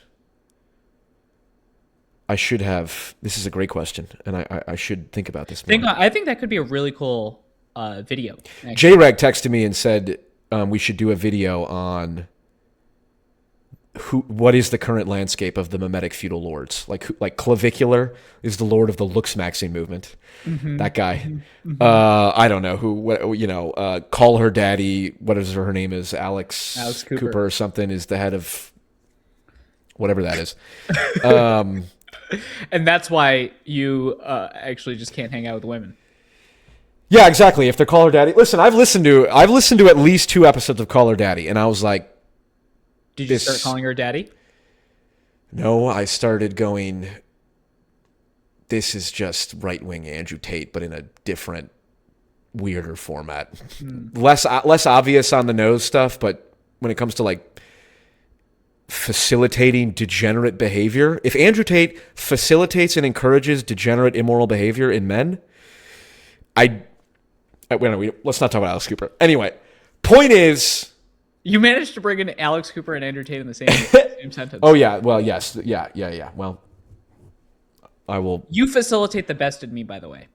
this is a great question, and I should think about this more. I think that could be a really cool video. J-Reg texted me and said we should do a video on what is the current landscape of the Memetic feudal lords. Like Clavicular is the lord of the Lux-Maxine movement. Mm-hmm. That guy. Mm-hmm. I don't know call her daddy, her name is, Alex Cooper or something, is the head of whatever that is. And that's why you actually just can't hang out with women. Yeah, exactly. If they're Call Her Daddy. Listen, I've listened to at least 2 episodes of Call Her Daddy, and I was like, did you start calling her daddy? No, I started going, this is just right-wing Andrew Tate, but in a different, weirder format. Less obvious on the nose stuff, but when it comes to like facilitating degenerate behavior, if Andrew Tate facilitates and encourages degenerate, immoral behavior in men, let's not talk about Alex Cooper. Anyway, point is, you managed to bring in Alex Cooper and Andrew Tate in the same sentence. Oh yeah, well yes, yeah. Well, I will. You facilitate the best in me, by the way.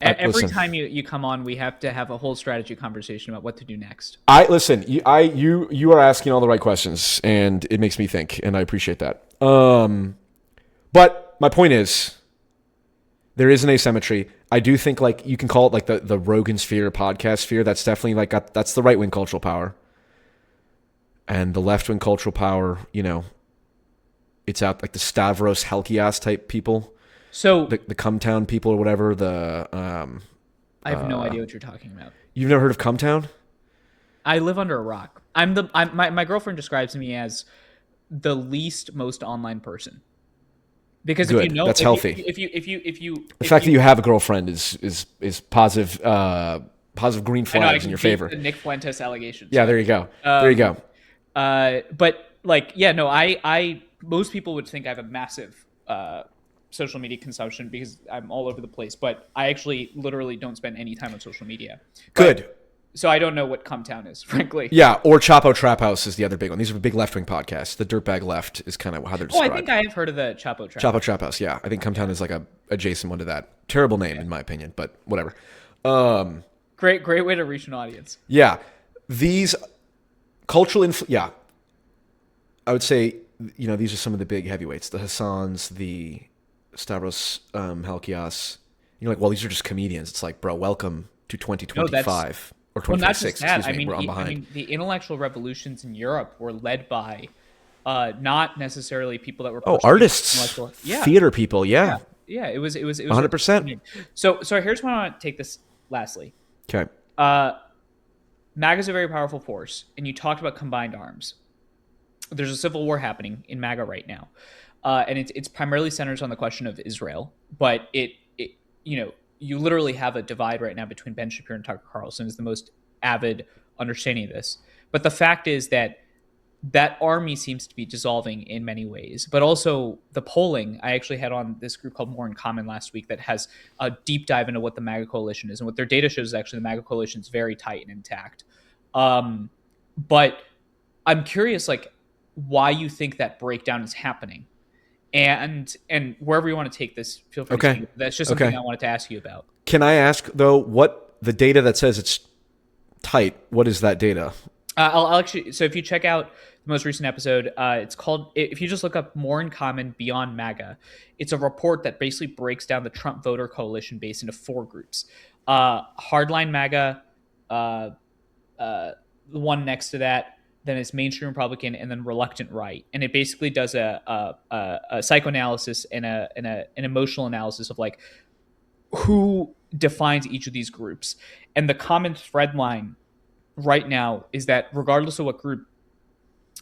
Every time you come on, we have to have a whole strategy conversation about what to do next. You are asking all the right questions, and it makes me think, and I appreciate that. But my point is, there is an asymmetry. I do think like you can call it like the Rogan sphere, podcast sphere. That's definitely that's the right wing cultural power. And the left-wing cultural power, it's out like the Stavros Halkias type people. So the Cumtown people or whatever. I have no idea what you're talking about. You've never heard of Cumtown? I live under a rock. My girlfriend describes me as the most online person. Because good. If you know, that's healthy. The fact that you have a girlfriend is positive. Positive green flags in your favor. The Nick Fuentes allegations. Yeah, there you go. But like, yeah, no, I most people would think I have a massive social media consumption because I'm all over the place, but I actually literally don't spend any time on social media. Good. So I don't know what Come Town is, frankly. Yeah, or Chapo Trap House is the other big one. These are big left-wing podcasts. The Dirtbag Left is kind of how they're described. I think I have heard of the Chapo Trap. Chapo Trap House, yeah. I think Come Town is like a adjacent one to that. Terrible name, in my opinion, but whatever. Great way to reach an audience. Yeah. These cultural yeah. I would say, these are some of the big heavyweights. The Hassans, the Stavros Halkias. You're like, well, these are just comedians. It's like, bro, welcome to 2025 or 2026. Well, not just that. Excuse me, we're behind. The intellectual revolutions in Europe were led by not necessarily people that were artists, theater people, yeah. It was 100%. So here's why I want to take this lastly. Okay. MAGA is a very powerful force, and you talked about combined arms. There's a civil war happening in MAGA right now, and it's primarily centers on the question of Israel. But you literally have a divide right now between Ben Shapiro and Tucker Carlson is the most avid understanding of this. But the fact is that army seems to be dissolving in many ways. But also the polling, I actually had on this group called More in Common last week that has a deep dive into what the MAGA coalition is. And what their data shows is actually the MAGA coalition is very tight and intact. But I'm curious, why you think that breakdown is happening. And wherever you want to take this, feel free to speak. That's just something I wanted to ask you about. Can I ask, though, what the data that says it's tight, what is that data? I'll actually, so if you check out the most recent episode, it's called, if you just look up More in Common Beyond MAGA, it's a report that basically breaks down the Trump voter coalition based into 4 groups. Hardline MAGA, the one next to that, then it's mainstream Republican, and then reluctant right. And it basically does a psychoanalysis and an emotional analysis of who defines each of these groups. And the common thread line right now is that regardless of what group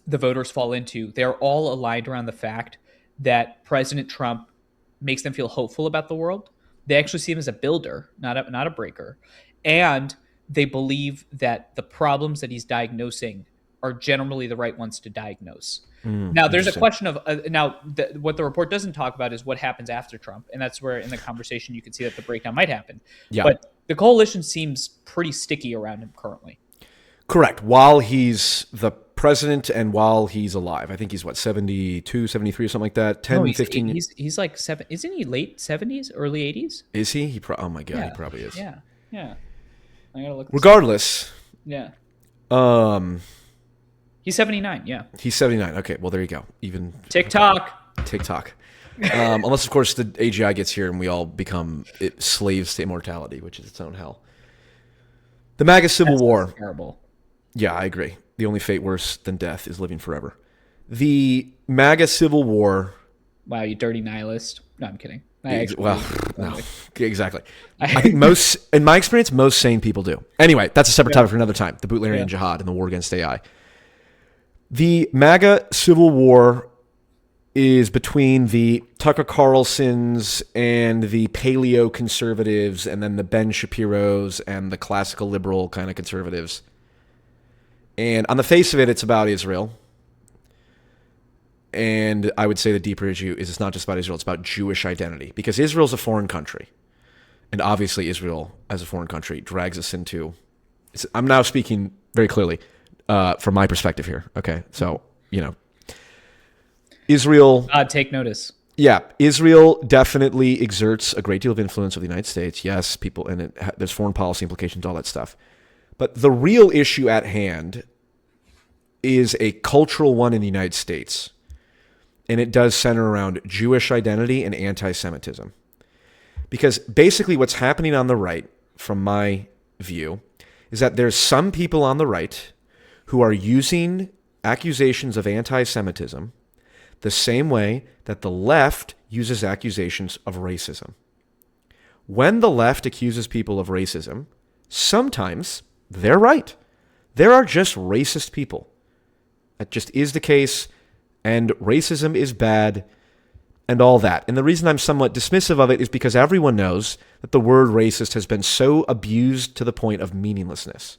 the voters fall into, they're all aligned around the fact that President Trump makes them feel hopeful about the world. They actually see him as a builder, not a breaker. And they believe that the problems that he's diagnosing are generally the right ones to diagnose. Now, there's a question of what the report doesn't talk about is what happens after Trump, and that's where in the conversation you can see that the breakdown might happen. Yeah. But the coalition seems pretty sticky around him currently. Correct. While he's the president and while he's alive. I think he's 72, 73 or something like that. 10, 15. He's like 7. Isn't he late 70s, early 80s? Is he? Oh my God, he probably is. Yeah. I gotta look. Regardless. Yeah. He's 79, yeah. He's 79. Okay, well, there you go. Even TikTok. Unless, of course, the AGI gets here and we all become slaves to immortality, which is its own hell. The MAGA Civil War. Terrible. Yeah, I agree. The only fate worse than death is living forever. The MAGA Civil War. Wow, you dirty nihilist. No, I'm kidding. No, exactly. I think in my experience, most sane people do. Anyway, that's a separate topic for another time. The Butlerian Jihad and the war against AI. The MAGA Civil War is between the Tucker Carlsons and the paleo conservatives and then the Ben Shapiros and the classical liberal kind of conservatives. And on the face of it, it's about Israel. And I would say the deeper issue is it's not just about Israel, it's about Jewish identity. Because Israel's a foreign country. And obviously Israel, as a foreign country, drags us into... I'm now speaking very clearly from my perspective here. Okay, so, Israel... take notice. Yeah, Israel definitely exerts a great deal of influence over the United States. Yes, people, and there's foreign policy implications, all that stuff. But the real issue at hand is a cultural one in the United States. And it does center around Jewish identity and anti-Semitism. Because basically what's happening on the right, from my view, is that there's some people on the right who are using accusations of anti-Semitism the same way that the left uses accusations of racism. When the left accuses people of racism, sometimes they're right. There are just racist people. That just is the case, and racism is bad, and all that. And the reason I'm somewhat dismissive of it is because everyone knows that the word racist has been so abused to the point of meaninglessness.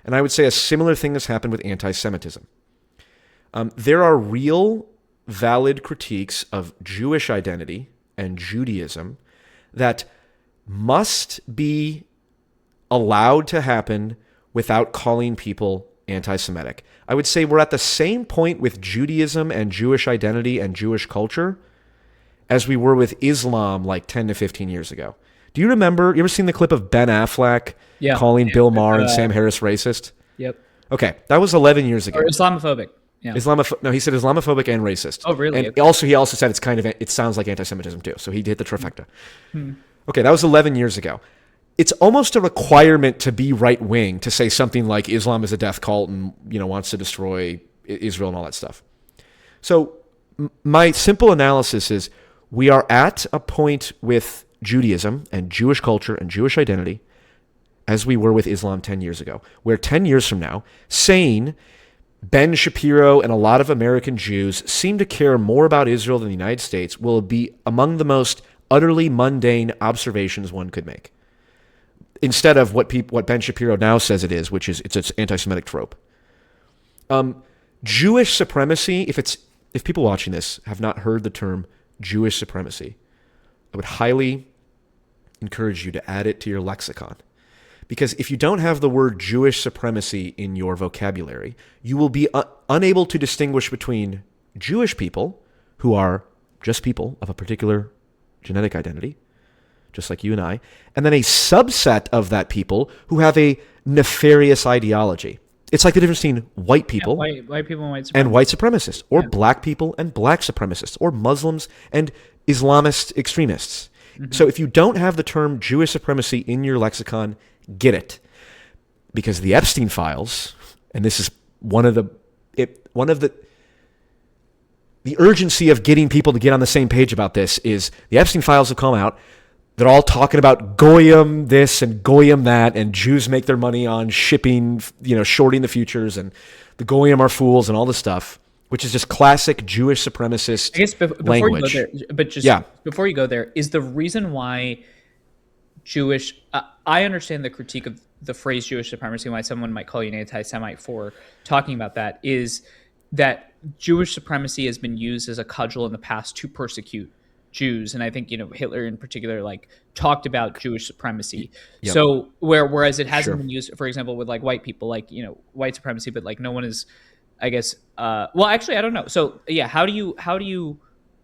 And I would say a similar thing has happened with anti-Semitism. There are real, valid critiques of Jewish identity and Judaism that must be allowed to happen without calling people anti-Semitic. I would say we're at the same point with Judaism and Jewish identity and Jewish culture as we were with Islam like 10 to 15 years ago. Do you remember, you ever seen the clip of Ben Affleck calling Bill Maher and Sam Harris racist? Yep. Okay, that was 11 years ago. Or Islamophobic. Yeah. No, he said Islamophobic and racist. Oh, really? And he also said it sounds like anti-Semitism too. So he did the trifecta. Okay, that was 11 years ago. It's almost a requirement to be right-wing to say something like Islam is a death cult and wants to destroy Israel and all that stuff. So my simple analysis is we are at a point with Judaism and Jewish culture and Jewish identity as we were with Islam 10 years ago, where 10 years from now, saying Ben Shapiro and a lot of American Jews seem to care more about Israel than the United States will be among the most utterly mundane observations one could make. Instead of what Ben Shapiro now says it is, which is it's an anti-Semitic trope. Jewish supremacy, if people watching this have not heard the term Jewish supremacy, I would highly encourage you to add it to your lexicon. Because if you don't have the word Jewish supremacy in your vocabulary, you will be unable to distinguish between Jewish people, who are just people of a particular genetic identity, just like you and I, and then a subset of that people who have a nefarious ideology. It's like the difference between white people, white people and white supremacists, or black people and black supremacists, or Muslims and Islamist extremists. Mm-hmm. So if you don't have the term Jewish supremacy in your lexicon, get it. Because the Epstein Files, and this is the urgency of getting people to get on the same page about this is the Epstein Files have come out. They're all talking about Goyim this and Goyim that, and Jews make their money on shipping, shorting the futures, and the Goyim are fools and all this stuff, which is just classic Jewish supremacist language. Before you go there, is the reason why Jewish, I understand the critique of the phrase Jewish supremacy, why someone might call you an anti-Semite for talking about that, is that Jewish supremacy has been used as a cudgel in the past to persecute Jews, and I think Hitler in particular talked about Jewish supremacy. Yep. So whereas it hasn't been used, for example, with white people, white supremacy, but no one is, I guess. Well, actually, I don't know. So yeah, how do you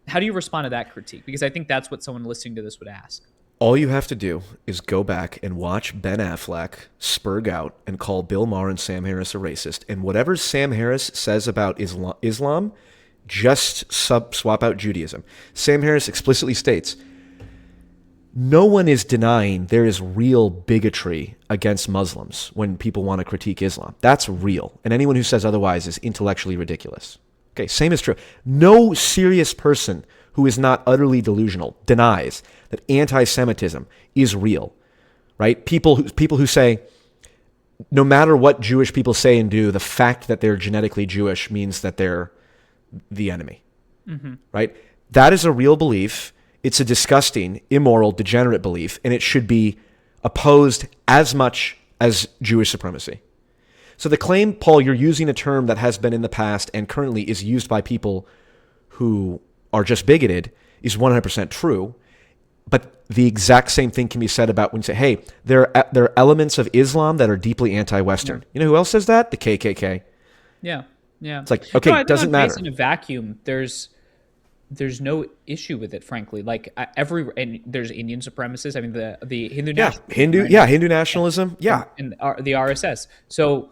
respond to that critique? Because I think that's what someone listening to this would ask. All you have to do is go back and watch Ben Affleck spurg out and call Bill Maher and Sam Harris a racist, and whatever Sam Harris says about Islam, just swap out Judaism. Sam Harris explicitly states, no one is denying there is real bigotry against Muslims when people want to critique Islam. That's real. And anyone who says otherwise is intellectually ridiculous. Okay, same is true. No serious person who is not utterly delusional denies that anti-Semitism is real, right? People who say, no matter what Jewish people say and do, the fact that they're genetically Jewish means that they're the enemy, right? That is a real belief. It's a disgusting, immoral, degenerate belief, and it should be opposed as much as Jewish supremacy. So the claim, Paul, you're using a term that has been in the past and currently is used by people who are just bigoted is 100% true, but the exact same thing can be said about when you say, hey, there are elements of Islam that are deeply anti-Western. Yeah. You know who else says that? The KKK. Yeah. Yeah. It's like, okay, it doesn't matter. In a vacuum, there's no issue with it, frankly. And there's Indian supremacists. I mean, the Hindu nationalism. Hindu nationalism. Yeah. And the RSS. So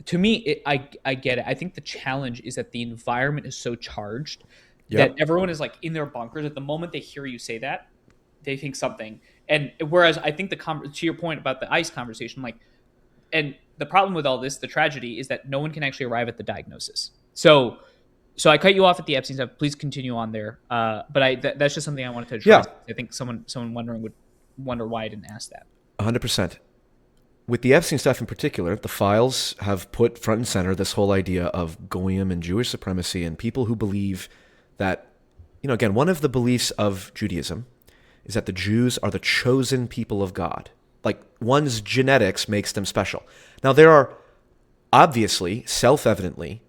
to me, I get it. I think the challenge is that the environment is so charged that everyone is in their bunkers. At the moment they hear you say that, they think something. And whereas I think to your point about the ICE conversation, and the problem with all this, the tragedy, is that no one can actually arrive at the diagnosis. So I cut you off at the Epstein stuff. Please continue on there. But that's just something I wanted to address. Yeah. I think someone wondering would wonder why I didn't ask that. 100%. With the Epstein stuff in particular, the files have put front and center this whole idea of Goyim and Jewish supremacy and people who believe that, again, one of the beliefs of Judaism is that the Jews are the chosen people of God. One's genetics makes them special. Now, there are obviously, self-evidently,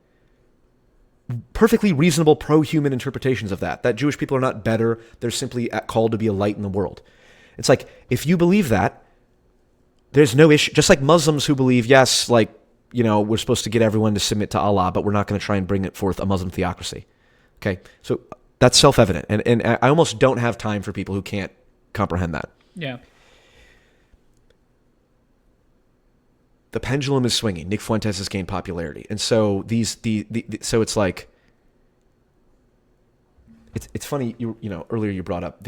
perfectly reasonable pro-human interpretations of that Jewish people are not better, they're simply called to be a light in the world. It's if you believe that, There's no issue. Just like Muslims who believe, yes, like, we're supposed to get everyone to submit to Allah, but we're not going to try and bring it forth a Muslim theocracy. Okay, so that's self-evident, and I almost don't have time for people who can't comprehend that. Yeah. The pendulum is swinging. Nick Fuentes has gained popularity, and so so it's like, it's funny. Earlier you brought up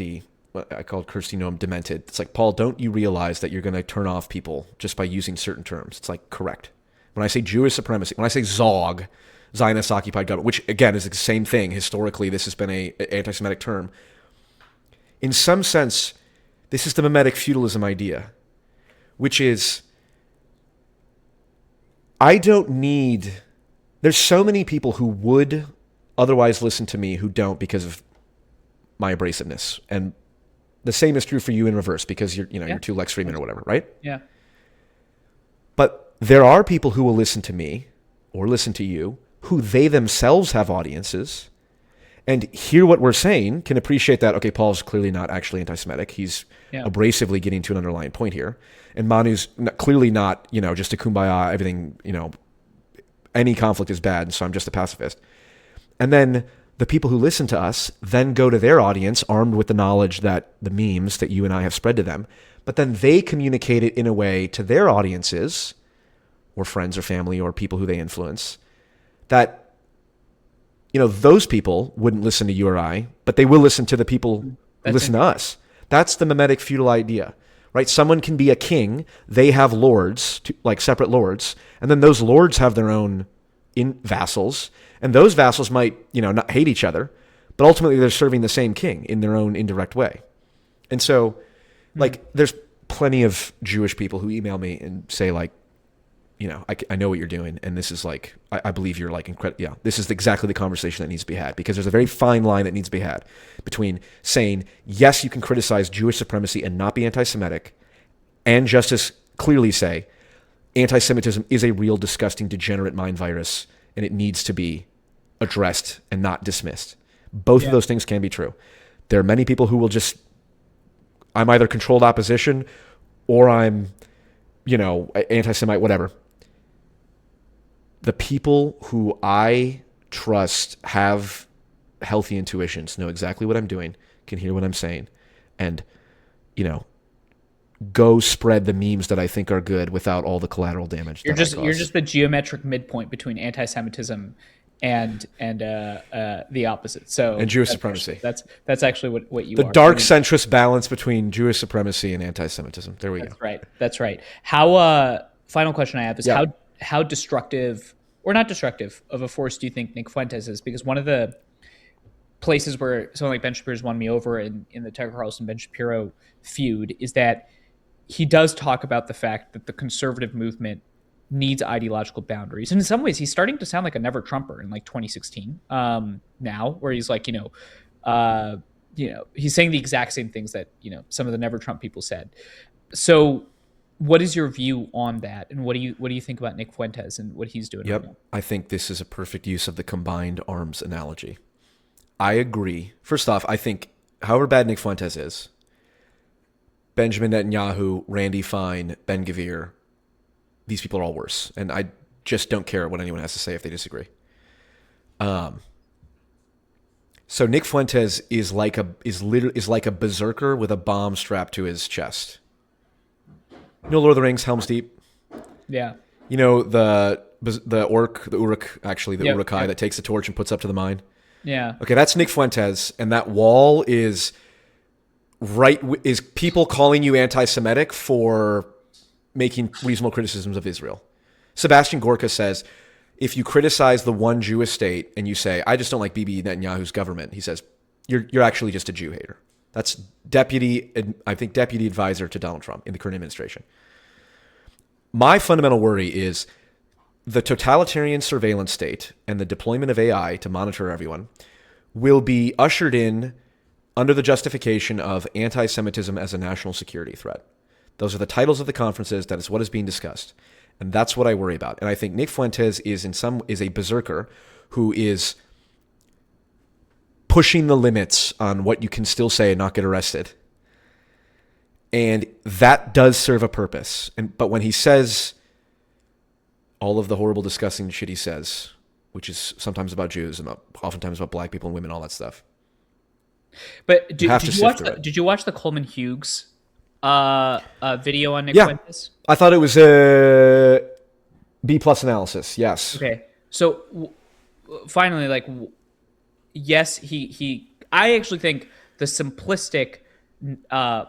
what I called Kirsty Noam demented. It's like, Paul, don't you realize that you're going to turn off people just by using certain terms? It's like, correct. When I say Jewish supremacy, when I say Zog, Zionist occupied government, which again is the same thing. Historically, this has been a anti-Semitic term. In some sense, this is the Memetic Feudalism idea, which is, there's so many people who would otherwise listen to me who don't because of my abrasiveness. And the same is true for you in reverse because you're too Lex Friedman or whatever, right? Yeah. But there are people who will listen to me or listen to you who they themselves have audiences and hear what we're saying, can appreciate that, okay, Paul's clearly not actually anti-Semitic. He's abrasively getting to an underlying point here. And Manu's clearly not, just a kumbaya, everything, any conflict is bad, and so I'm just a pacifist. And then the people who listen to us then go to their audience armed with the knowledge that the memes that you and I have spread to them, but then they communicate it in a way to their audiences or friends or family or people who they influence that, those people wouldn't listen to you or I, but they will listen to the people who listen to us. That's the Memetic feudal idea, right? Someone can be a king. They have lords, like separate lords, and then those lords have their own vassals, and those vassals might, not hate each other, but ultimately they're serving the same king in their own indirect way. And so, there's plenty of Jewish people who email me and say, like, I know what you're doing, and this is like, I believe you're like incredible. Yeah, this is exactly the conversation that needs to be had, because there's a very fine line that needs to be had between saying, yes, you can criticize Jewish supremacy and not be anti-Semitic, and just as clearly say, anti-Semitism is a real, disgusting, degenerate mind virus, and it needs to be addressed and not dismissed. Both of those things can be true. There are many people who will just, I'm either controlled opposition or I'm, anti-Semite, whatever. The people who I trust have healthy intuitions, know exactly what I'm doing, can hear what I'm saying, and, go spread the memes that I think are good without all the collateral damage. You're just the geometric midpoint between anti-Semitism and the opposite. So and Jewish supremacy. That's actually what you are. The dark centrist balance between Jewish supremacy and anti-Semitism. There we go. That's right. How final question I have is how destructive or not destructive of a force do you think Nick Fuentes is? Because one of the places where someone like Ben Shapiro's won me over in the Tucker Carlson Ben Shapiro feud is that he does talk about the fact that the conservative movement needs ideological boundaries. And in some ways, he's starting to sound like a never Trumper in like 2016 now, where he's like, he's saying the exact same things that, some of the never Trump people said. So what is your view on that? And what do you think about Nick Fuentes and what he's doing? Yep. Right now? I think this is a perfect use of the combined arms analogy. I agree. First off, I think however bad Nick Fuentes is, Benjamin Netanyahu, Randy Fine, Ben Gvir, these people are all worse. And I just don't care what anyone has to say if they disagree. So Nick Fuentes is like a berserker with a bomb strapped to his chest. Lord of the Rings, Helm's Deep? Yeah. The Uruk, actually, the Uruk-hai that takes the torch and puts up to the mine? Yeah. Okay, that's Nick Fuentes, and that wall is people calling you anti-Semitic for making reasonable criticisms of Israel. Sebastian Gorka says, if you criticize the one Jewish state and you say, I just don't like Bibi Netanyahu's government, he says, you're actually just a Jew hater. That's deputy advisor to Donald Trump in the current administration. My fundamental worry is the totalitarian surveillance state and the deployment of AI to monitor everyone will be ushered in under the justification of anti-Semitism as a national security threat. Those are the titles of the conferences. That is what is being discussed. And that's what I worry about. And I think Nick Fuentes is a berserker who is pushing the limits on what you can still say and not get arrested. And that does serve a purpose. But when he says all of the horrible, disgusting shit he says, which is sometimes about Jews and oftentimes about black people and women, all that stuff. But did you watch the Coleman Hughes video on Nick Yeah. Fuentes? I thought it was a B+ analysis. Yes. Okay. So finally, like, yes, I actually think the simplistic,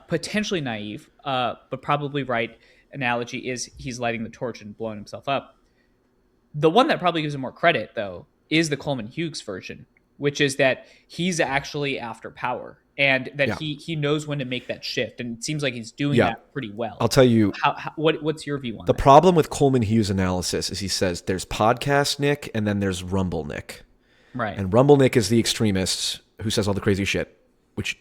potentially naive, but probably right analogy is he's lighting the torch and blowing himself up. The one that probably gives him more credit, though, is the Coleman Hughes version, which is that he's actually after power and that he knows when to make that shift. And it seems like he's doing that pretty well. I'll tell you. What's your view on the problem with Coleman Hughes' analysis is he says there's podcast Nick and then there's Rumble Nick. Right. And Rumble Nick is the extremist who says all the crazy shit, which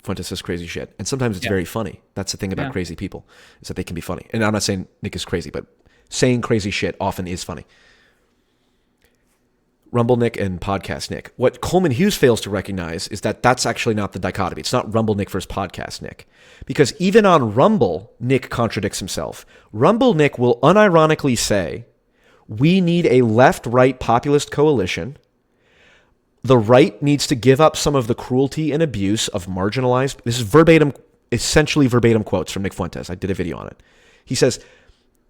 Fuentes says crazy shit. And sometimes it's very funny. That's the thing about crazy people, is that they can be funny. And I'm not saying Nick is crazy, but saying crazy shit often is funny. Rumble Nick and Podcast Nick. What Coleman Hughes fails to recognize is that that's actually not the dichotomy. It's not Rumble Nick versus Podcast Nick. Because even on Rumble, Nick contradicts himself. Rumble Nick will unironically say, we need a left-right populist coalition. The right needs to give up some of the cruelty and abuse of marginalized... This is essentially verbatim quotes from Nick Fuentes. I did a video on it. He says,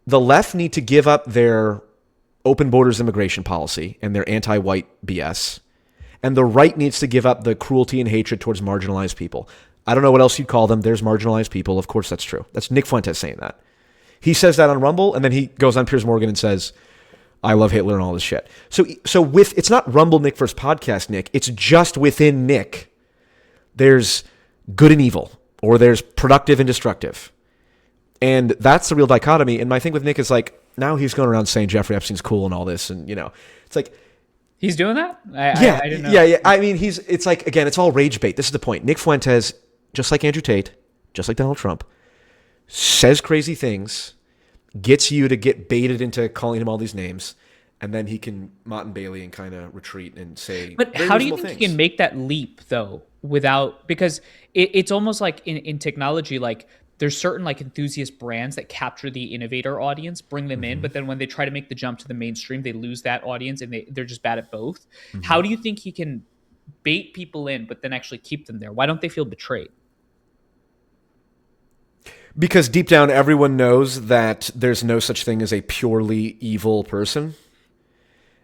the left need to give up their open borders immigration policy and their anti-white BS. And the right needs to give up the cruelty and hatred towards marginalized people. I don't know what else you'd call them. There's marginalized people. Of course, that's true. That's Nick Fuentes saying that. He says that on Rumble, and then he goes on Piers Morgan and says, I love Hitler and all this shit. So it's not Rumble Nick versus Podcast Nick. It's just within Nick. There's good and evil, or there's productive and destructive. And that's the real dichotomy. And my thing with Nick is like, now he's going around saying Jeffrey Epstein's cool and all this. And, it's like... He's doing that? I didn't know. Yeah. I mean, it's like, again, it's all rage bait. This is the point. Nick Fuentes, just like Andrew Tate, just like Donald Trump, says crazy things, gets you to get baited into calling him all these names, and then he can Mott and Bailey and kind of retreat and say... But how do you think he can make that leap, though, without... Because it's almost like in technology, like... There's certain like enthusiast brands that capture the innovator audience, bring them in, but then when they try to make the jump to the mainstream, they lose that audience and they're just bad at both. Mm-hmm. How do you think he can bait people in, but then actually keep them there? Why don't they feel betrayed? Because deep down, everyone knows that there's no such thing as a purely evil person.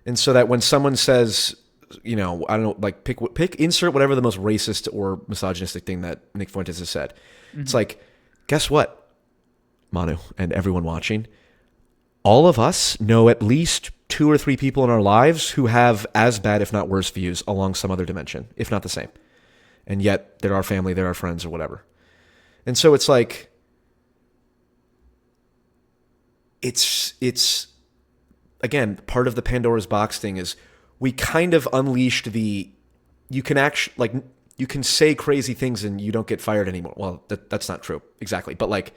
And so that when someone says, I don't know, like insert whatever the most racist or misogynistic thing that Nick Fuentes has said. Mm-hmm. It's like, guess what, Manu and everyone watching? All of us know at least 2 or 3 people in our lives who have as bad, if not worse, views along some other dimension, if not the same. And yet they're our family, they're our friends or whatever. And so it's like, it's again, part of the Pandora's box thing is we kind of unleashed you can say crazy things and you don't get fired anymore. Well, that's not true exactly, but like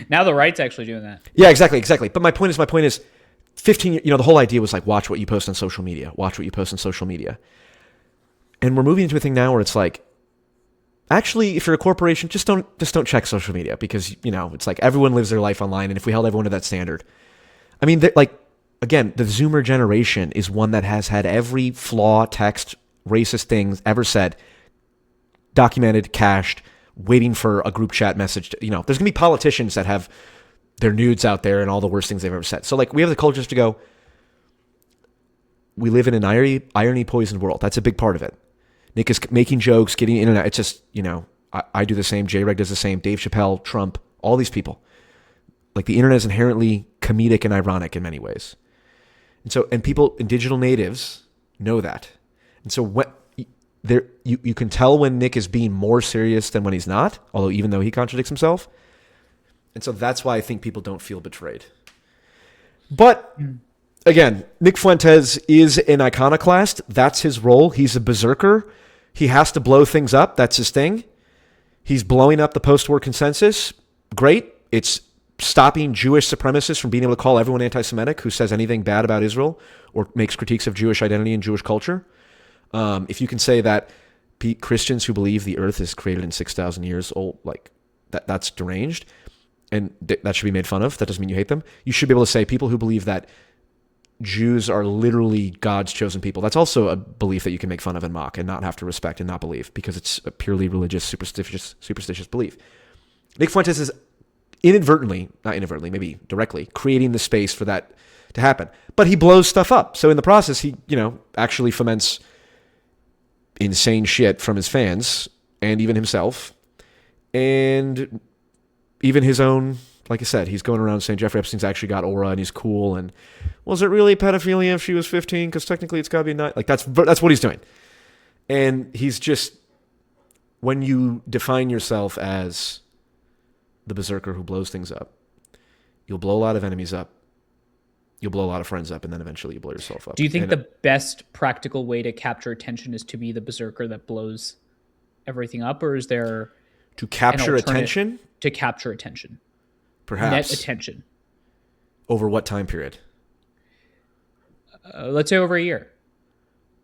now the right's actually doing that. Yeah, exactly. But my point is 15, the whole idea was like, watch what you post on social media, And we're moving into a thing now where it's like, actually, if you're a corporation, just don't check social media because, it's like everyone lives their life online. And if we held everyone to that standard, I mean, again, the Zoomer generation is one that has had every flaw, text, racist things ever said, documented, cached, waiting for a group chat message. There's going to be politicians that have their nudes out there and all the worst things they've ever said. So like we have the culture just to go, we live in an irony poisoned world. That's a big part of it. Nick is making jokes, getting the internet. It's just, I do the same. J-Reg does the same. Dave Chappelle, Trump, all these people. Like the internet is inherently comedic and ironic in many ways. And people and digital natives know that. And so you can tell when Nick is being more serious than when he's not, although even though he contradicts himself. And so that's why I think people don't feel betrayed. But again, Nick Fuentes is an iconoclast. That's his role. He's a berserker. He has to blow things up. That's his thing. He's blowing up the post-war consensus. Great. It's stopping Jewish supremacists from being able to call everyone anti-Semitic who says anything bad about Israel or makes critiques of Jewish identity and Jewish culture. If you can say that Christians who believe the earth is created in 6,000 years old, like that's deranged, and that should be made fun of. That doesn't mean you hate them. You should be able to say people who believe that Jews are literally God's chosen people. That's also a belief that you can make fun of and mock and not have to respect and not believe, because it's a purely religious, superstitious belief. Nick Fuentes is not inadvertently, maybe directly, creating the space for that to happen. But he blows stuff up. So in the process, he, actually foments insane shit from his fans and even himself. And even his own, like I said, he's going around saying Jeffrey Epstein's actually got aura and he's cool. And was it really pedophilia if she was 15? Because technically it's got to be not. Like that's what he's doing. And he's just, when you define yourself as the berserker who blows things up, you'll blow a lot of enemies up. You'll blow a lot of friends up, and then eventually you blow yourself up. Do you think the best practical way to capture attention is to be the berserker that blows everything up, or is there to capture attention? To capture attention, perhaps net attention. Over what time period? Let's say over a year.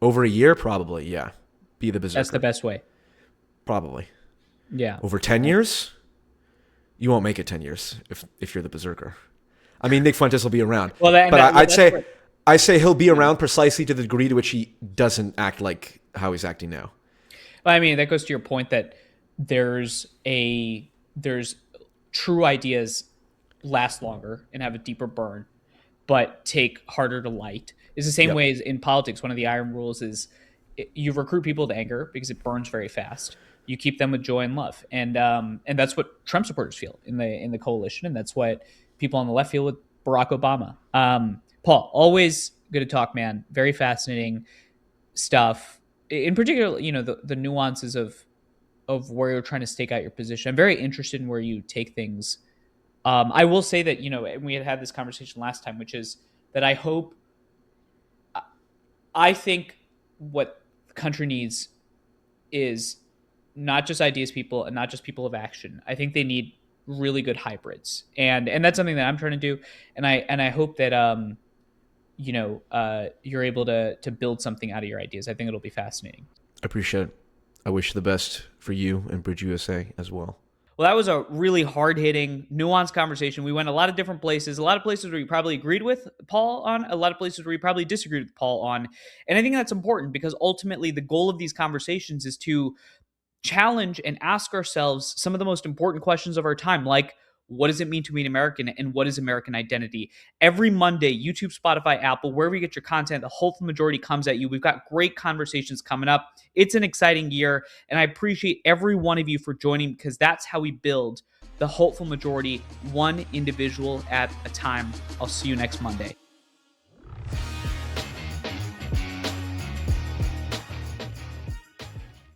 Over a year, probably. Yeah, be the berserker. That's the best way. Probably. Yeah. Over 10 years, you won't make it 10 years if you're the berserker. I mean, Nick Fuentes will be around. Well, I'd say he'll be around precisely to the degree to which he doesn't act like how he's acting now. Well, I mean, that goes to your point that there's true ideas last longer and have a deeper burn, but take harder to light. It's the same way as in politics. One of the iron rules is you recruit people to anger because it burns very fast. You keep them with joy and love, and that's what Trump supporters feel in the coalition, and that's what people on the left feel with Barack Obama. Paul, always good to talk, man. Very fascinating stuff. In particular, the nuances of where you're trying to stake out your position. I'm very interested in where you take things. I will say that, and we had this conversation last time, which is that I think what the country needs is not just ideas people and not just people of action. I think they need really good hybrids, and that's something that I'm trying to do, and I hope that you're able to build something out of your ideas. I think it'll be fascinating. I appreciate it. I wish the best for you and Bridge USA as well. Well, that was a really hard-hitting, nuanced conversation. We went a lot of different places, a lot of places where you probably agreed with Paul on, a lot of places where you probably disagreed with Paul on, and I think that's important because ultimately the goal of these conversations is to challenge and ask ourselves some of the most important questions of our time, like what does it mean to be an American and what is American identity? Every Monday, YouTube, Spotify, Apple, wherever you get your content, the hopeful majority comes at you. We've got great conversations coming up. It's an exciting year, and I appreciate every one of you for joining because that's how we build the hopeful majority, one individual at a time. I'll see you next Monday.